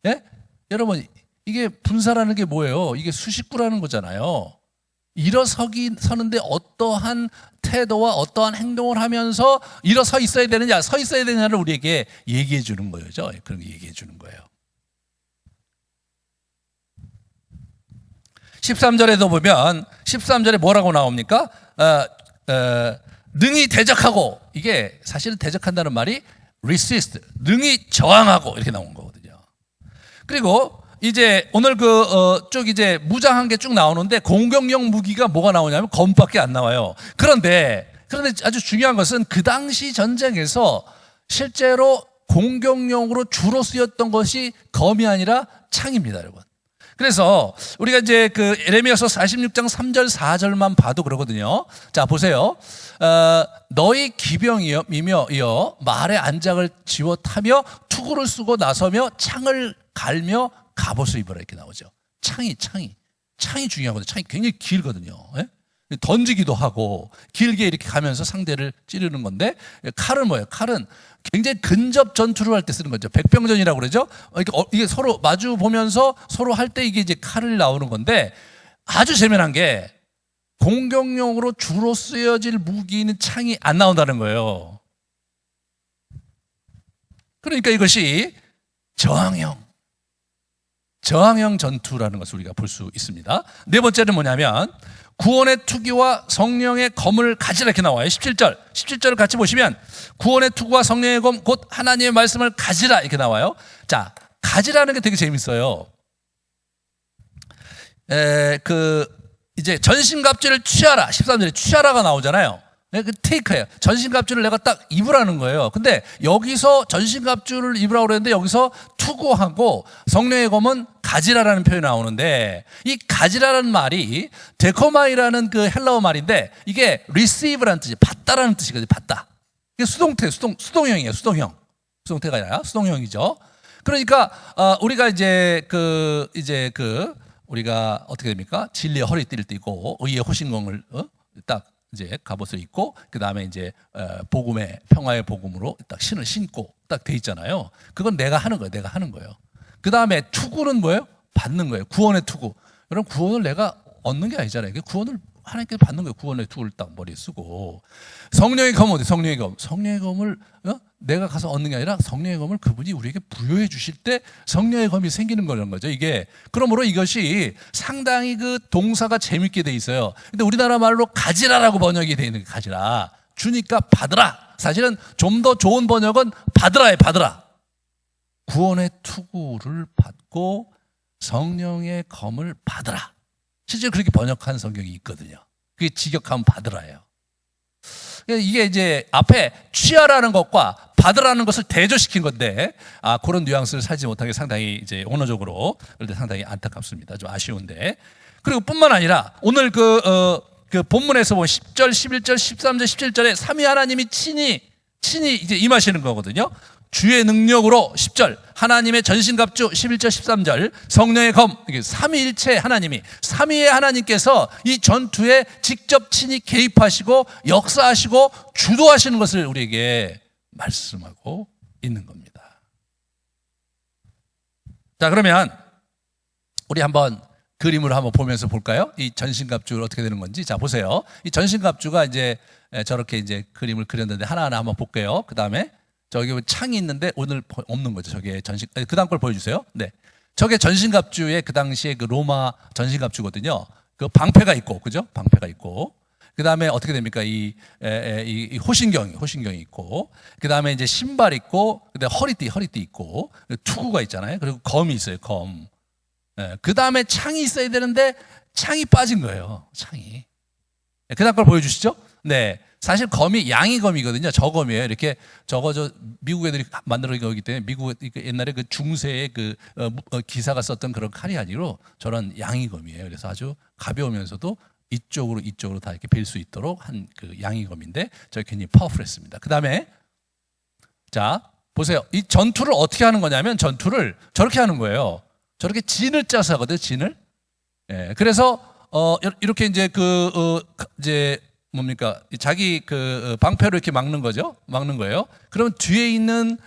예? 여러분 이게 분사라는 게 뭐예요? 이게 수식구라는 거잖아요. 서는데 어떠한 태도와 어떠한 행동을 하면서 일어서 있어야 되느냐, 서 있어야 되느냐를 우리에게 얘기해 주는 거죠. 그런 거 얘기해 주는 거예요. 13절에도 보면 13절에 뭐라고 나옵니까? 능히 대적하고, 이게 사실은 대적한다는 말이 resist, 능히 저항하고 이렇게 나온 거거든요. 그리고 이제 오늘 쭉 이제 무장한 게 쭉 나오는데 공격용 무기가 뭐가 나오냐면 검밖에 안 나와요. 그런데 아주 중요한 것은 그 당시 전쟁에서 실제로 공격용으로 주로 쓰였던 것이 검이 아니라 창입니다, 여러분. 그래서 우리가 이제 에레미야서 46장 3절 4절만 봐도 그러거든요. 자, 보세요. 너희 기병이여 말의 안장을 지워 타며 투구를 쓰고 나서며 창을 갈며 갑옷을 입어라 이렇게 나오죠. 창이 중요하거든요. 창이 굉장히 길거든요. 예? 던지기도 하고 길게 이렇게 가면서 상대를 찌르는 건데, 칼은 뭐예요? 칼은 굉장히 근접 전투를 할 때 쓰는 거죠. 백병전이라고 그러죠. 이게 서로 마주 보면서 서로 할 때 이게 이제 칼을 나오는 건데, 아주 재미난 게 공격용으로 주로 쓰여질 무기는 창이 안 나온다는 거예요. 그러니까 이것이 저항형 전투라는 것을 우리가 볼 수 있습니다. 네 번째는 뭐냐면 구원의 투기와 성령의 검을 가지라 이렇게 나와요. 17절을 같이 보시면 구원의 투구와 성령의 검 곧 하나님의 말씀을 가지라 이렇게 나와요. 자, 가지라는 게 되게 재밌어요. 이제 전신갑주를 취하라. 13절에 취하라가 나오잖아요. 그 테이크예요. 전신갑주를 내가 딱 입으라는 거예요. 근데 여기서 전신갑주를 입으라고 그랬는데 여기서 투구하고 성령의 검은 가지라라는 표현이 나오는데, 이 가지라라는 말이 데코마이라는 그 헬라어 말인데 이게 receive라는 뜻이 받다라는 뜻이거든요. 받다. 이게 수동형이에요. 수동태가 아니라 수동형이죠. 그러니까 우리가 우리가 어떻게 됩니까? 진리의 허리띠를 띠고 의의 호신공을 딱 이제 갑옷을 입고, 그 다음에 이제 복음의 평화의 복음으로 딱 신을 신고 딱 돼 있잖아요. 그건 내가 하는 거예요. 그 다음에 투구는 뭐예요? 받는 거예요. 구원의 투구. 여러분, 구원을 내가 얻는 게 아니잖아요. 구원을 하나님께서 받는 거예요. 구원의 투구를 딱 머리에 쓰고. 성령의 검 어디? 성령의 검을 내가 가서 얻는 게 아니라 성령의 검을 그분이 우리에게 부여해 주실 때 성령의 검이 생기는 거라는 거죠. 이게 그러므로 이것이 상당히 그 동사가 재밌게 돼 있어요. 근데 우리나라 말로 가지라라고 번역이 돼 있는 게 가지라. 주니까 받으라. 사실은 좀 더 좋은 번역은 받으라에 받으라. 구원의 투구를 받고 성령의 검을 받으라. 실제로 그렇게 번역한 성경이 있거든요. 그게 직역하면 받으라예요. 이게 이제 앞에 취하라는 것과 받으라는 것을 대조시킨 건데, 그런 뉘앙스를 살지 못한 게 상당히 이제 언어적으로 그런데 상당히 안타깝습니다. 좀 아쉬운데. 그리고 뿐만 아니라 오늘 그 본문에서 보면 10절, 11절, 13절, 17절에 삼위 하나님이 친히 이제 임하시는 거거든요. 주의 능력으로 10절, 하나님의 전신갑주 11절 13절, 성령의 검, 이게 삼위일체 하나님이, 삼위의 하나님께서 이 전투에 직접 친히 개입하시고 역사하시고 주도하시는 것을 우리에게 말씀하고 있는 겁니다. 자, 그러면 우리 한번 그림을 한번 보면서 볼까요? 이 전신갑주가 어떻게 되는 건지. 자, 보세요. 이 전신갑주가 이제 저렇게 이제 그림을 그렸는데 하나하나 한번 볼게요. 그 다음에 저기 창이 있는데 오늘 없는 거죠. 저게 그 다음 걸 보여주세요. 네. 저게 전신갑주의 그 당시에 그 로마 전신갑주거든요. 그 방패가 있고, 그죠? 방패가 있고. 그 다음에 어떻게 됩니까? 이 호신경이 있고. 그 다음에 이제 신발 있고, 그 다음에 허리띠 있고, 투구가 있잖아요. 그리고 검이 있어요. 검. 그 다음에 창이 있어야 되는데 창이 빠진 거예요. 창이. 그 다음 걸 보여주시죠. 네. 사실 검이 양이검이거든요. 저 검이에요. 이렇게 저 미국 애들이 만들어 거기 때문에 미국 옛날에 그 중세의 그 기사가 썼던 그런 칼이 아니고 저런 양이검이에요. 그래서 아주 가벼우면서도 이쪽으로 다 이렇게 빌 수 있도록 한 그 양이검인데 저 굉장히 파워풀했습니다. 그 다음에 자 보세요. 이 전투를 어떻게 하는 거냐면 전투를 저렇게 하는 거예요. 저렇게 진을 짜서 하거든요. 진을. 예. 그래서 이렇게 이제 이제 뭡니까? 자기 그 방패로 이렇게 막는 거죠. 막는 거예요. 그러면 뒤에 있는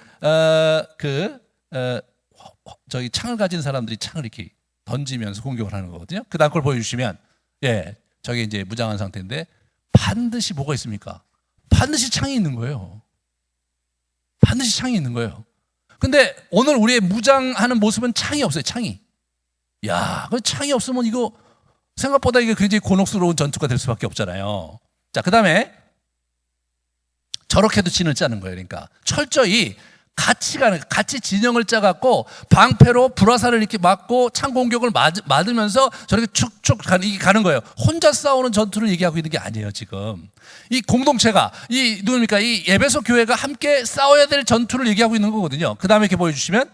저기 창을 가진 사람들이 창을 이렇게 던지면서 공격을 하는 거거든요. 그 다음 걸 보여주시면, 예, 저게 이제 무장한 상태인데 반드시 뭐가 있습니까? 반드시 창이 있는 거예요. 반드시 창이 있는 거예요. 근데 오늘 우리의 무장하는 모습은 창이 없어요. 창이. 야, 그 창이 없으면 이거 생각보다 이게 굉장히 곤혹스러운 전투가 될 수밖에 없잖아요. 자, 그 다음에 저렇게도 진을 짜는 거예요. 그러니까 철저히 같이 진영을 짜갖고 방패로 불화살을 이렇게 맞고 창 공격을 맞으면서 저렇게 축축 가는 거예요. 혼자 싸우는 전투를 얘기하고 있는 게 아니에요. 지금 이 공동체가 누굽니까? 이 에베소 교회가 함께 싸워야 될 전투를 얘기하고 있는 거거든요. 그 다음에 이렇게 보여주시면,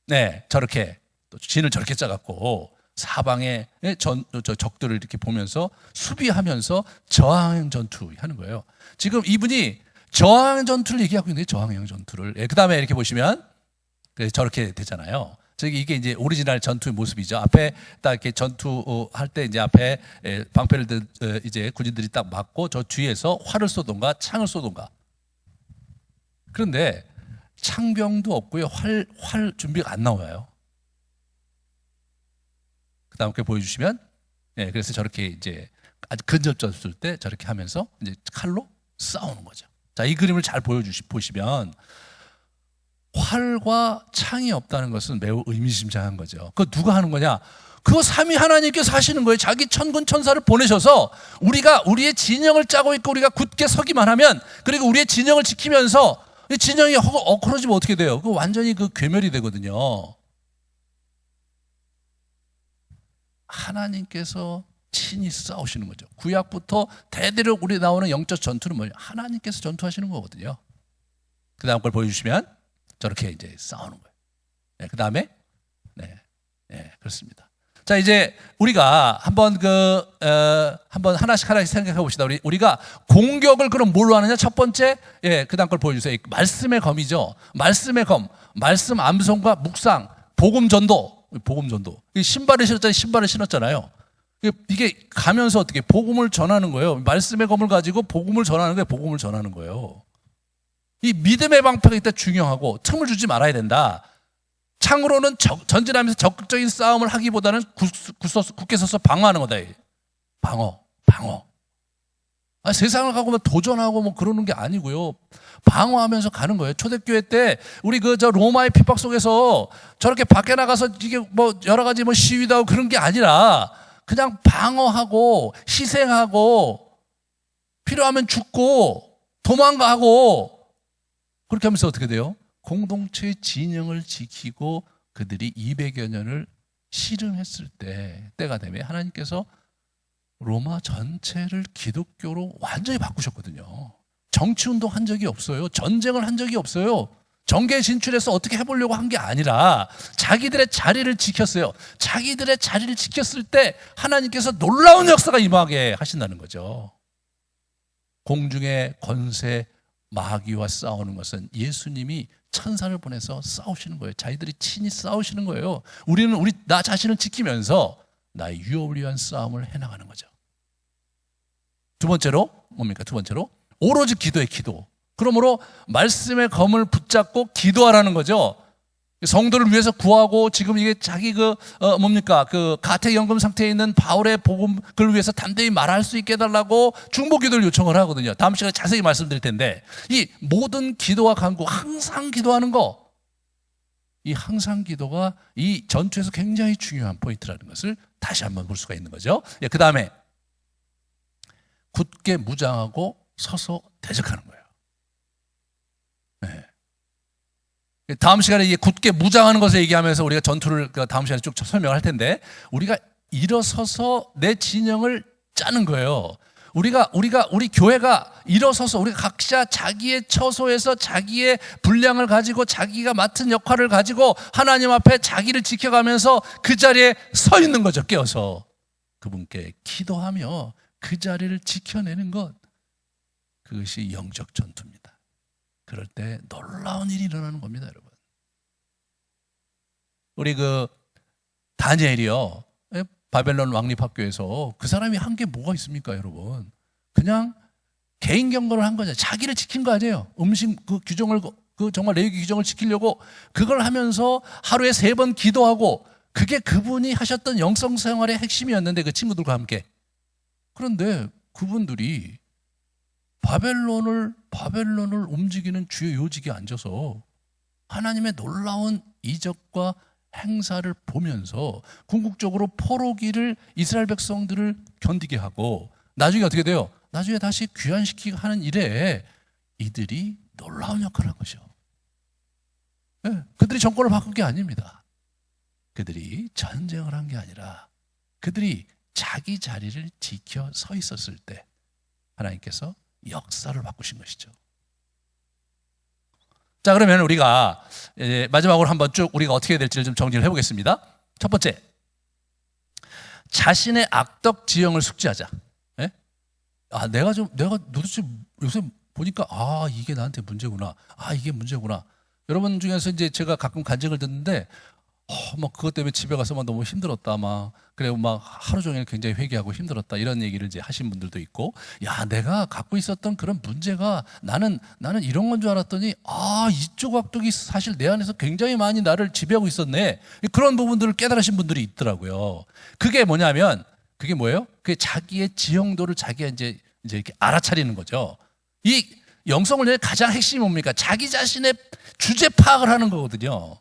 네, 저렇게 또 진을 저렇게 짜갖고 사방의 적들을 이렇게 보면서 수비하면서 저항형 전투 하는 거예요. 지금 이분이 저항형 전투를 얘기하고 있는데 저항형 전투를. 그 다음에 이렇게 보시면 저렇게 되잖아요. 이게 이제 오리지널 전투의 모습이죠. 앞에 딱 이렇게 전투할 때 이제 앞에 방패를 이제 군인들이 딱 맞고 저 뒤에서 활을 쏘던가 창을 쏘던가. 그런데 창병도 없고요. 활 준비가 안 나와요. 그 다음 게 보여주시면, 예, 그래서 저렇게 이제 아주 근접졌을 때 저렇게 하면서 이제 칼로 싸우는 거죠. 자, 이 그림을 잘 보시면 활과 창이 없다는 것은 매우 의미심장한 거죠. 그거 누가 하는 거냐? 그거 삼위 하나님께서 하시는 거예요. 자기 천군 천사를 보내셔서 우리가 우리의 진영을 짜고 있고 우리가 굳게 서기만 하면, 그리고 우리의 진영을 지키면서 이 진영이 엉클어지면 어떻게 돼요? 그거 완전히 괴멸이 되거든요. 하나님께서 친히 싸우시는 거죠. 구약부터 대대로 우리 나오는 영적 전투는 뭐예요? 하나님께서 전투하시는 거거든요. 그 다음 걸 보여주시면 저렇게 이제 싸우는 거예요. 네, 그 다음에 네, 그렇습니다. 자, 이제 우리가 한번 한번 하나씩 생각해 봅시다. 우리가 공격을 그럼 뭘로 하느냐? 첫 번째, 예, 그 다음 걸 보여주세요. 말씀의 검이죠. 말씀의 검, 말씀 암송과 묵상, 복음 전도. 신발을 신었잖아요. 이게 가면서 어떻게 복음을 전하는 거예요. 말씀의 검을 가지고 복음을 전하는 거예요. 이 믿음의 방패가 이때 중요하고 틈을 주지 말아야 된다. 창으로는 전진하면서 적극적인 싸움을 하기보다는 굳게 서서 방어하는 거다. 방어. 세상을 가고 도전하고 그러는 게 아니고요. 방어하면서 가는 거예요. 초대교회 때 우리 로마의 핍박 속에서 저렇게 밖에 나가서 이게 여러 가지 시위도 하고 그런 게 아니라 그냥 방어하고 희생하고 필요하면 죽고 도망가고 그렇게 하면서 어떻게 돼요? 공동체의 진영을 지키고 그들이 200여 년을 씨름했을 때가 되면 하나님께서 로마 전체를 기독교로 완전히 바꾸셨거든요. 정치운동 한 적이 없어요. 전쟁을 한 적이 없어요. 정계에 진출해서 어떻게 해보려고 한 게 아니라 자기들의 자리를 지켰어요. 자기들의 자리를 지켰을 때 하나님께서 놀라운 역사가 임하게 하신다는 거죠. 공중의 권세 마귀와 싸우는 것은 예수님이 천사를 보내서 싸우시는 거예요. 자기들이 친히 싸우시는 거예요. 우리는 나 자신을 지키면서 나의 유업을 위한 싸움을 해나가는 거죠. 두 번째로 뭡니까? 두 번째로 오로지 기도의 기도. 그러므로 말씀의 검을 붙잡고 기도하라는 거죠. 성도를 위해서 구하고 지금 이게 자기 그 가택연금 상태에 있는 바울의 복음을 위해서 담대히 말할 수 있게 해달라고 중보기도를 요청을 하거든요. 다음 시간에 자세히 말씀드릴 텐데 이 모든 기도와 간구 항상 기도하는 거, 이 항상 기도가 이 전투에서 굉장히 중요한 포인트라는 것을 다시 한번 볼 수가 있는 거죠. 그 다음에 굳게 무장하고 서서 대적하는 거예요. 네. 다음 시간에 이게 굳게 무장하는 것을 얘기하면서 우리가 전투를 다음 시간에 쭉 설명을 할 텐데 우리가 일어서서 내 진영을 짜는 거예요. 우리 교회가 일어서서 우리가 각자 자기의 처소에서 자기의 분량을 가지고 자기가 맡은 역할을 가지고 하나님 앞에 자기를 지켜가면서 그 자리에 서 있는 거죠. 깨어서 그분께 기도하며 그 자리를 지켜내는 것, 그것이 영적 전투입니다. 그럴 때 놀라운 일이 일어나는 겁니다, 여러분. 우리 다니엘이요, 바벨론 왕립학교에서 그 사람이 한 게 뭐가 있습니까, 여러분? 그냥 개인 경건을 한 거죠. 자기를 지킨 거 아니에요. 음식 규정을 정말 레위기 규정을 지키려고 그걸 하면서 하루에 3번 기도하고, 그게 그분이 하셨던 영성 생활의 핵심이었는데 그 친구들과 함께. 그런데 그분들이 바벨론을 움직이는 주요 요직에 앉아서 하나님의 놀라운 이적과 행사를 보면서 궁극적으로 포로기를 이스라엘 백성들을 견디게 하고 나중에 어떻게 돼요? 나중에 다시 귀환시키고 하는 일에 이들이 놀라운 역할을 한 것이죠. 네, 그들이 정권을 바꾼 게 아닙니다. 그들이 전쟁을 한 게 아니라 그들이 자기 자리를 지켜 서 있었을 때 하나님께서 역사를 바꾸신 것이죠. 자, 그러면 우리가 이제 마지막으로 한번 쭉 우리가 어떻게 해야 될지를 좀 정리를 해보겠습니다. 첫 번째, 자신의 악덕 지형을 숙지하자. 네? 내가 도대체 요새 보니까 이게 나한테 문제구나. 이게 문제구나. 여러분 중에서 이제 제가 가끔 간증을 듣는데 막 그것 때문에 집에 가서 막 너무 힘들었다, 그리고 막 하루 종일 굉장히 회개하고 힘들었다, 이런 얘기를 이제 하신 분들도 있고, 내가 갖고 있었던 그런 문제가 나는 이런 건 줄 알았더니 이쪽 악독이 사실 내 안에서 굉장히 많이 나를 지배하고 있었네. 그런 부분들을 깨달으신 분들이 있더라고요. 그게 뭐냐면 그게 뭐예요? 그게 자기의 지형도를 자기가 이제 이렇게 알아차리는 거죠. 이 영성을 위해 가장 핵심이 뭡니까? 자기 자신의 주제 파악을 하는 거거든요.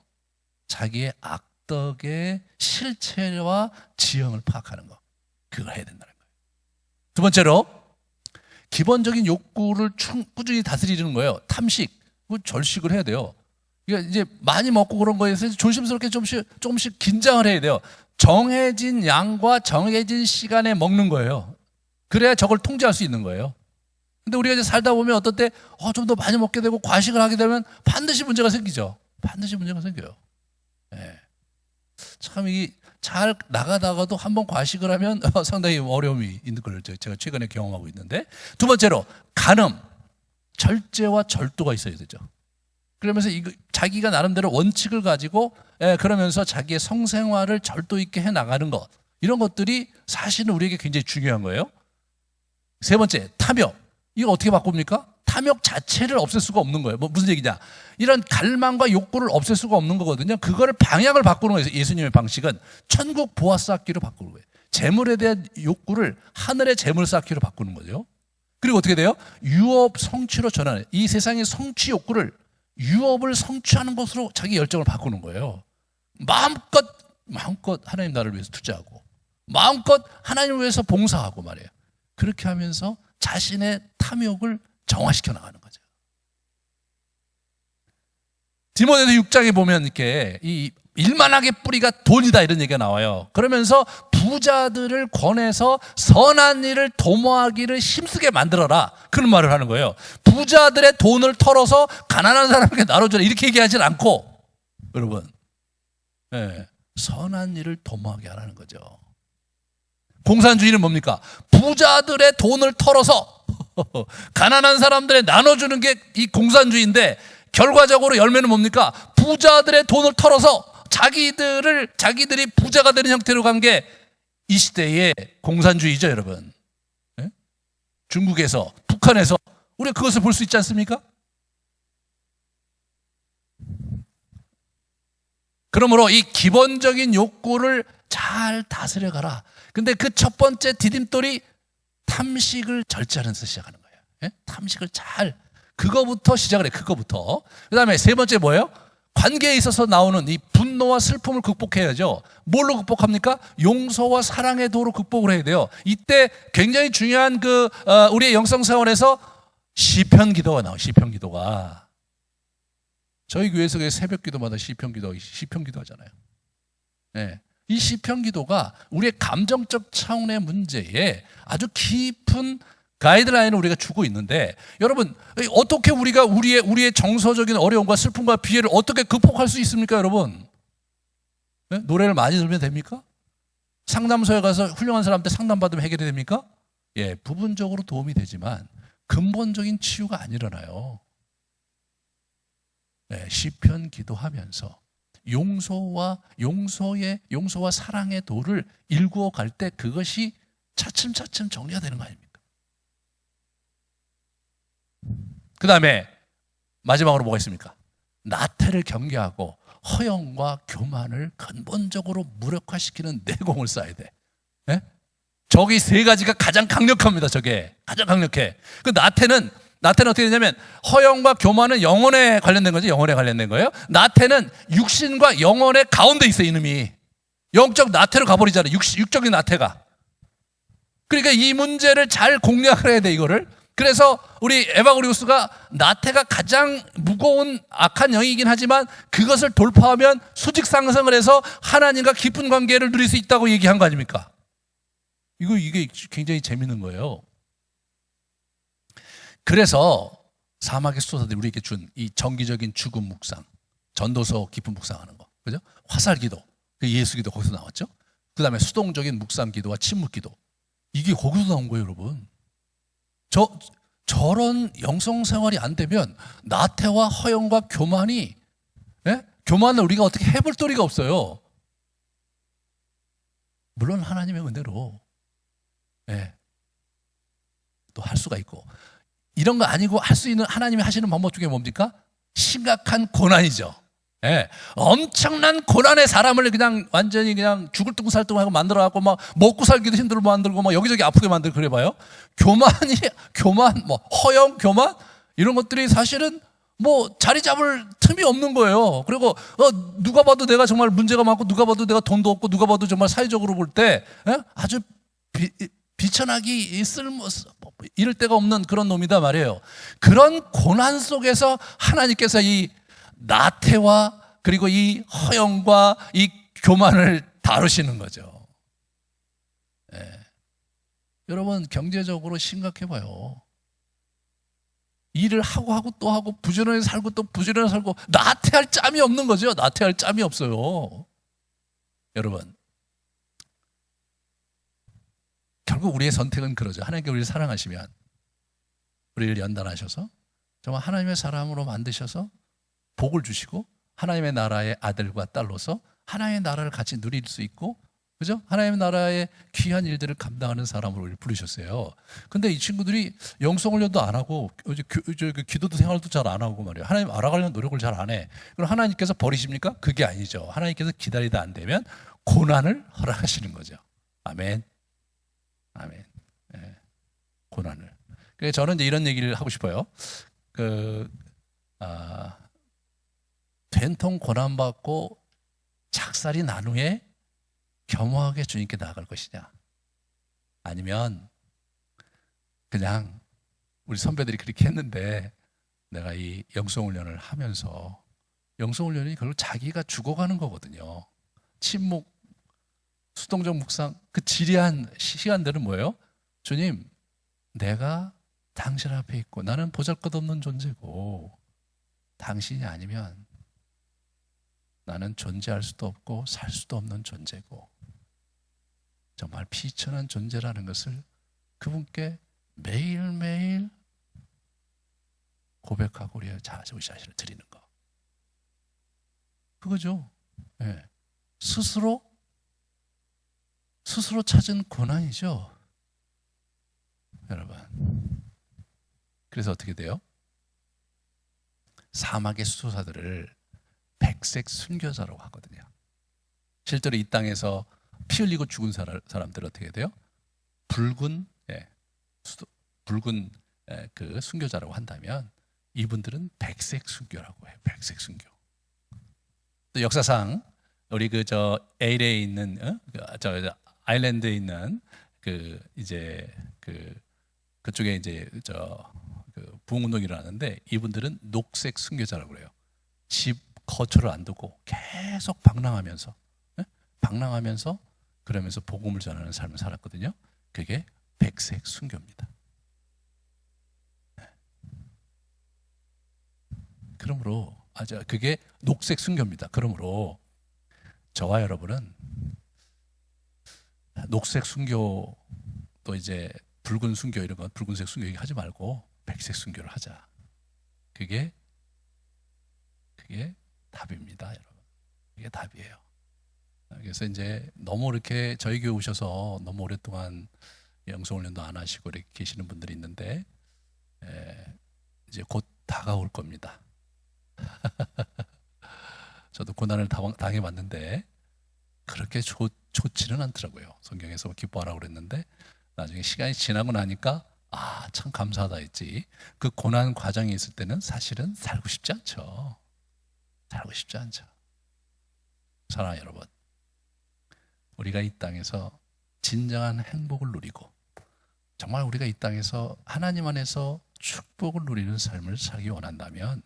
자기의 악덕의 실체와 지형을 파악하는 거, 그걸 해야 된다는 거예요. 두 번째로 기본적인 욕구를 꾸준히 다스리는 거예요. 탐식, 절식을 해야 돼요. 이제 많이 먹고 그런 거에 대해서 조심스럽게 조금씩 긴장을 해야 돼요. 정해진 양과 정해진 시간에 먹는 거예요. 그래야 저걸 통제할 수 있는 거예요. 근데 우리가 이제 살다 보면 어떨 때 좀 더 많이 먹게 되고 과식을 하게 되면 반드시 문제가 생기죠. 반드시 문제가 생겨요. 네. 참 잘 나가다가도 한번 과식을 하면 상당히 어려움이 있는 걸 제가 최근에 경험하고 있는데, 두 번째로 간음, 절제와 절도가 있어야 되죠. 그러면서 자기가 나름대로 원칙을 가지고 그러면서 자기의 성생활을 절도 있게 해 나가는 것, 이런 것들이 사실은 우리에게 굉장히 중요한 거예요. 세 번째, 탐욕. 이거 어떻게 바꿉니까? 탐욕 자체를 없앨 수가 없는 거예요. 무슨 얘기냐? 이런 갈망과 욕구를 없앨 수가 없는 거거든요. 그거를 방향을 바꾸는 거예요. 예수님의 방식은 천국 보화 쌓기로 바꾸는 거예요. 재물에 대한 욕구를 하늘의 재물 쌓기로 바꾸는 거죠. 그리고 어떻게 돼요? 유업 성취로 전환해요. 이 세상의 성취 욕구를 유업을 성취하는 것으로 자기 열정을 바꾸는 거예요. 마음껏 하나님 나라를 위해서 투자하고 마음껏 하나님을 위해서 봉사하고 말이에요. 그렇게 하면서 자신의 탐욕을 정화시켜 나가는 거죠. 디모데서 6장에 보면 이렇게 이 일만하게 뿌리가 돈이다, 이런 얘기가 나와요. 그러면서 부자들을 권해서 선한 일을 도모하기를 힘쓰게 만들어라, 그런 말을 하는 거예요. 부자들의 돈을 털어서 가난한 사람에게 나눠줘라, 이렇게 얘기하진 않고, 여러분, 선한 일을 도모하게 하라는 거죠. 공산주의는 뭡니까? 부자들의 돈을 털어서 가난한 사람들에 나눠주는 게 이 공산주의인데 결과적으로 열매는 뭡니까? 부자들의 돈을 털어서 자기들이 부자가 되는 형태로 간 게 이 시대의 공산주의죠, 여러분. 네? 중국에서, 북한에서 우리가 그것을 볼 수 있지 않습니까? 그러므로 이 기본적인 욕구를 잘 다스려 가라. 근데 그 첫 번째 디딤돌이 탐식을 절제하는 데 시작하는 거예요. 예? 탐식을 그거부터 시작을 해요. 그거부터. 그 다음에 세 번째 뭐예요? 관계에 있어서 나오는 이 분노와 슬픔을 극복해야죠. 뭘로 극복합니까? 용서와 사랑의 도로 극복을 해야 돼요. 이때 굉장히 중요한 우리의 영성 생활에서 시편 기도가 나와요. 시편 기도가. 저희 교회에서 새벽 기도마다 시편 기도 하잖아요. 네. 이 시편 기도가 우리의 감정적 차원의 문제에 아주 깊은 가이드라인을 우리가 주고 있는데, 여러분 어떻게 우리가 우리의 정서적인 어려움과 슬픔과 비애를 어떻게 극복할 수 있습니까, 여러분? 네? 노래를 많이 들으면 됩니까? 상담소에 가서 훌륭한 사람한테 상담받으면 해결이 됩니까? 예, 부분적으로 도움이 되지만 근본적인 치유가 안 일어나요. 네, 시편 기도하면서 용서와 사랑의 도를 일구어 갈 때 그것이 차츰차츰 정리가 되는 거 아닙니까? 그 다음에 마지막으로 뭐가 있습니까? 나태를 경계하고 허영과 교만을 근본적으로 무력화시키는 내공을 쌓아야 돼. 네? 저기 세 가지가 가장 강력합니다. 저게 가장 강력해. 그 나태는 어떻게 되냐면, 허영과 교만은 영혼에 관련된 거죠. 영혼에 관련된 거예요. 나태는 육신과 영혼의 가운데 있어요. 이놈이 영적 나태로 가버리잖아요. 육적인 나태가. 그러니까 이 문제를 잘 공략을 해야 돼, 이거를. 그래서 우리 에바그리우스가 나태가 가장 무거운 악한 영이긴 하지만 그것을 돌파하면 수직 상승을 해서 하나님과 깊은 관계를 누릴 수 있다고 얘기한 거 아닙니까? 이게 굉장히 재밌는 거예요. 그래서 사막의 수도사들이 우리에게 준 이 정기적인 죽음 묵상, 전도서 깊은 묵상하는 거, 그죠? 화살 기도, 예수 기도 거기서 나왔죠. 그 다음에 수동적인 묵상 기도와 침묵 기도, 이게 거기서 나온 거예요, 여러분. 저런 영성 생활이 안 되면 나태와 허영과 교만이, 예? 교만을 우리가 어떻게 해볼 도리가 없어요. 물론 하나님의 은혜로, 예, 또 할 수가 있고, 이런 거 아니고 할 수 있는 하나님이 하시는 방법 중에 뭡니까? 심각한 고난이죠. 예, 엄청난 고난의 사람을 그냥 완전히 그냥 죽을 둥 살 둥하고 만들어갖고 막 먹고 살기도 힘들고 만들고 막 여기저기 아프게 만들고 그래봐요. 교만, 뭐 허영, 교만 이런 것들이 사실은 뭐 자리 잡을 틈이 없는 거예요. 그리고 누가 봐도 내가 정말 문제가 많고, 누가 봐도 내가 돈도 없고, 누가 봐도 정말 사회적으로 볼 때 아주 비천하기 이럴 데가 없는 그런 놈이다 말이에요. 그런 고난 속에서 하나님께서 이 나태와 그리고 이 허영과 이 교만을 다루시는 거죠. 예. 여러분 경제적으로 심각해 봐요. 일을 하고 또 하고 부지런히 살고 또 부지런히 살고 나태할 짬이 없는 거죠. 나태할 짬이 없어요. 여러분 결국 우리의 선택은 그러죠. 하나님께 우리를 사랑하시면 우리를 연단하셔서 정말 하나님의 사람으로 만드셔서 복을 주시고 하나님의 나라의 아들과 딸로서 하나님의 나라를 같이 누릴 수 있고, 그죠? 하나님의 나라의 귀한 일들을 감당하는 사람으로 우리를 부르셨어요. 근데 이 친구들이 영성훈련도 안 하고 기도도 생활도 잘 안 하고 말이에요. 하나님 알아가려는 노력을 잘 안 해. 그럼 하나님께서 버리십니까? 그게 아니죠. 하나님께서 기다리다 안 되면 고난을 허락하시는 거죠. 아멘. 아멘. 네. 고난을. 그래서 저는 이제 이런 얘기를 하고 싶어요. 된통 고난받고 작살이 난 후에 겸허하게 주님께 나아갈 것이냐, 아니면 그냥 우리 선배들이 그렇게 했는데 내가 이 영성훈련을 하면서, 영성훈련이 결국 자기가 죽어가는 거거든요. 침묵, 수동적 묵상, 그 지리한 시간들은 뭐예요? 주님, 내가 당신 앞에 있고 나는 보잘것없는 존재고 당신이 아니면 나는 존재할 수도 없고 살 수도 없는 존재고 정말 비천한 존재라는 것을 그분께 매일매일 고백하고 우리 자신을 드리는 거. 그거죠. 네. 스스로 찾은 고난이죠. 여러분. 그래서 어떻게 돼요? 사막의 수도사들을 백색 순교자라고 하거든요. 실제로 이 땅에서 피 흘리고 죽은 사람들 어떻게 돼요? 붉은 그 순교자라고 한다면 이분들은 백색 순교라고 해요. 백색 순교. 또 역사상 우리 LA에 있는 아일랜드에 있는 그쪽에 부흥운동이 일어나는데 이분들은 녹색 순교자라고 그래요. 집 거처를 안 두고 계속 방랑하면서 그러면서 복음을 전하는 삶을 살았거든요. 그게 백색 순교입니다. 그러므로 그게 녹색 순교입니다. 그러므로 저와 여러분은 녹색 순교 또 이제 붉은 순교 이런 거 붉은색 순교 얘기하지 말고 백색 순교를 하자. 그게 답입니다, 여러분. 이게 답이에요. 그래서 이제 너무 이렇게 저희 교회 오셔서 너무 오랫동안 영성훈련도 안 하시고 이렇게 계시는 분들이 있는데 이제 곧 다가올 겁니다. 저도 고난을 당해봤는데 그렇게 좋지는 않더라고요. 성경에서 기뻐하라고 그랬는데 나중에 시간이 지나고 나니까 참 감사하다 했지. 그 고난 과정에 있을 때는 사실은 살고 싶지 않죠. 사랑하는 여러분, 우리가 이 땅에서 진정한 행복을 누리고 정말 우리가 이 땅에서 하나님 안에서 축복을 누리는 삶을 살기 원한다면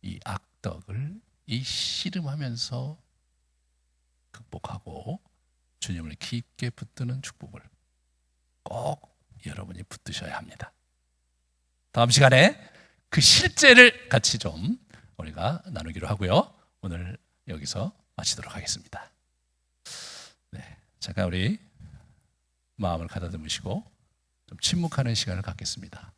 이 악덕을 씨름하면서 극복하고 주님을 깊게 붙드는 축복을 꼭 여러분이 붙드셔야 합니다. 다음 시간에 그 실제를 같이 좀 우리가 나누기로 하고요. 오늘 여기서 마치도록 하겠습니다. 네, 잠깐 우리 마음을 가다듬으시고 좀 침묵하는 시간을 갖겠습니다.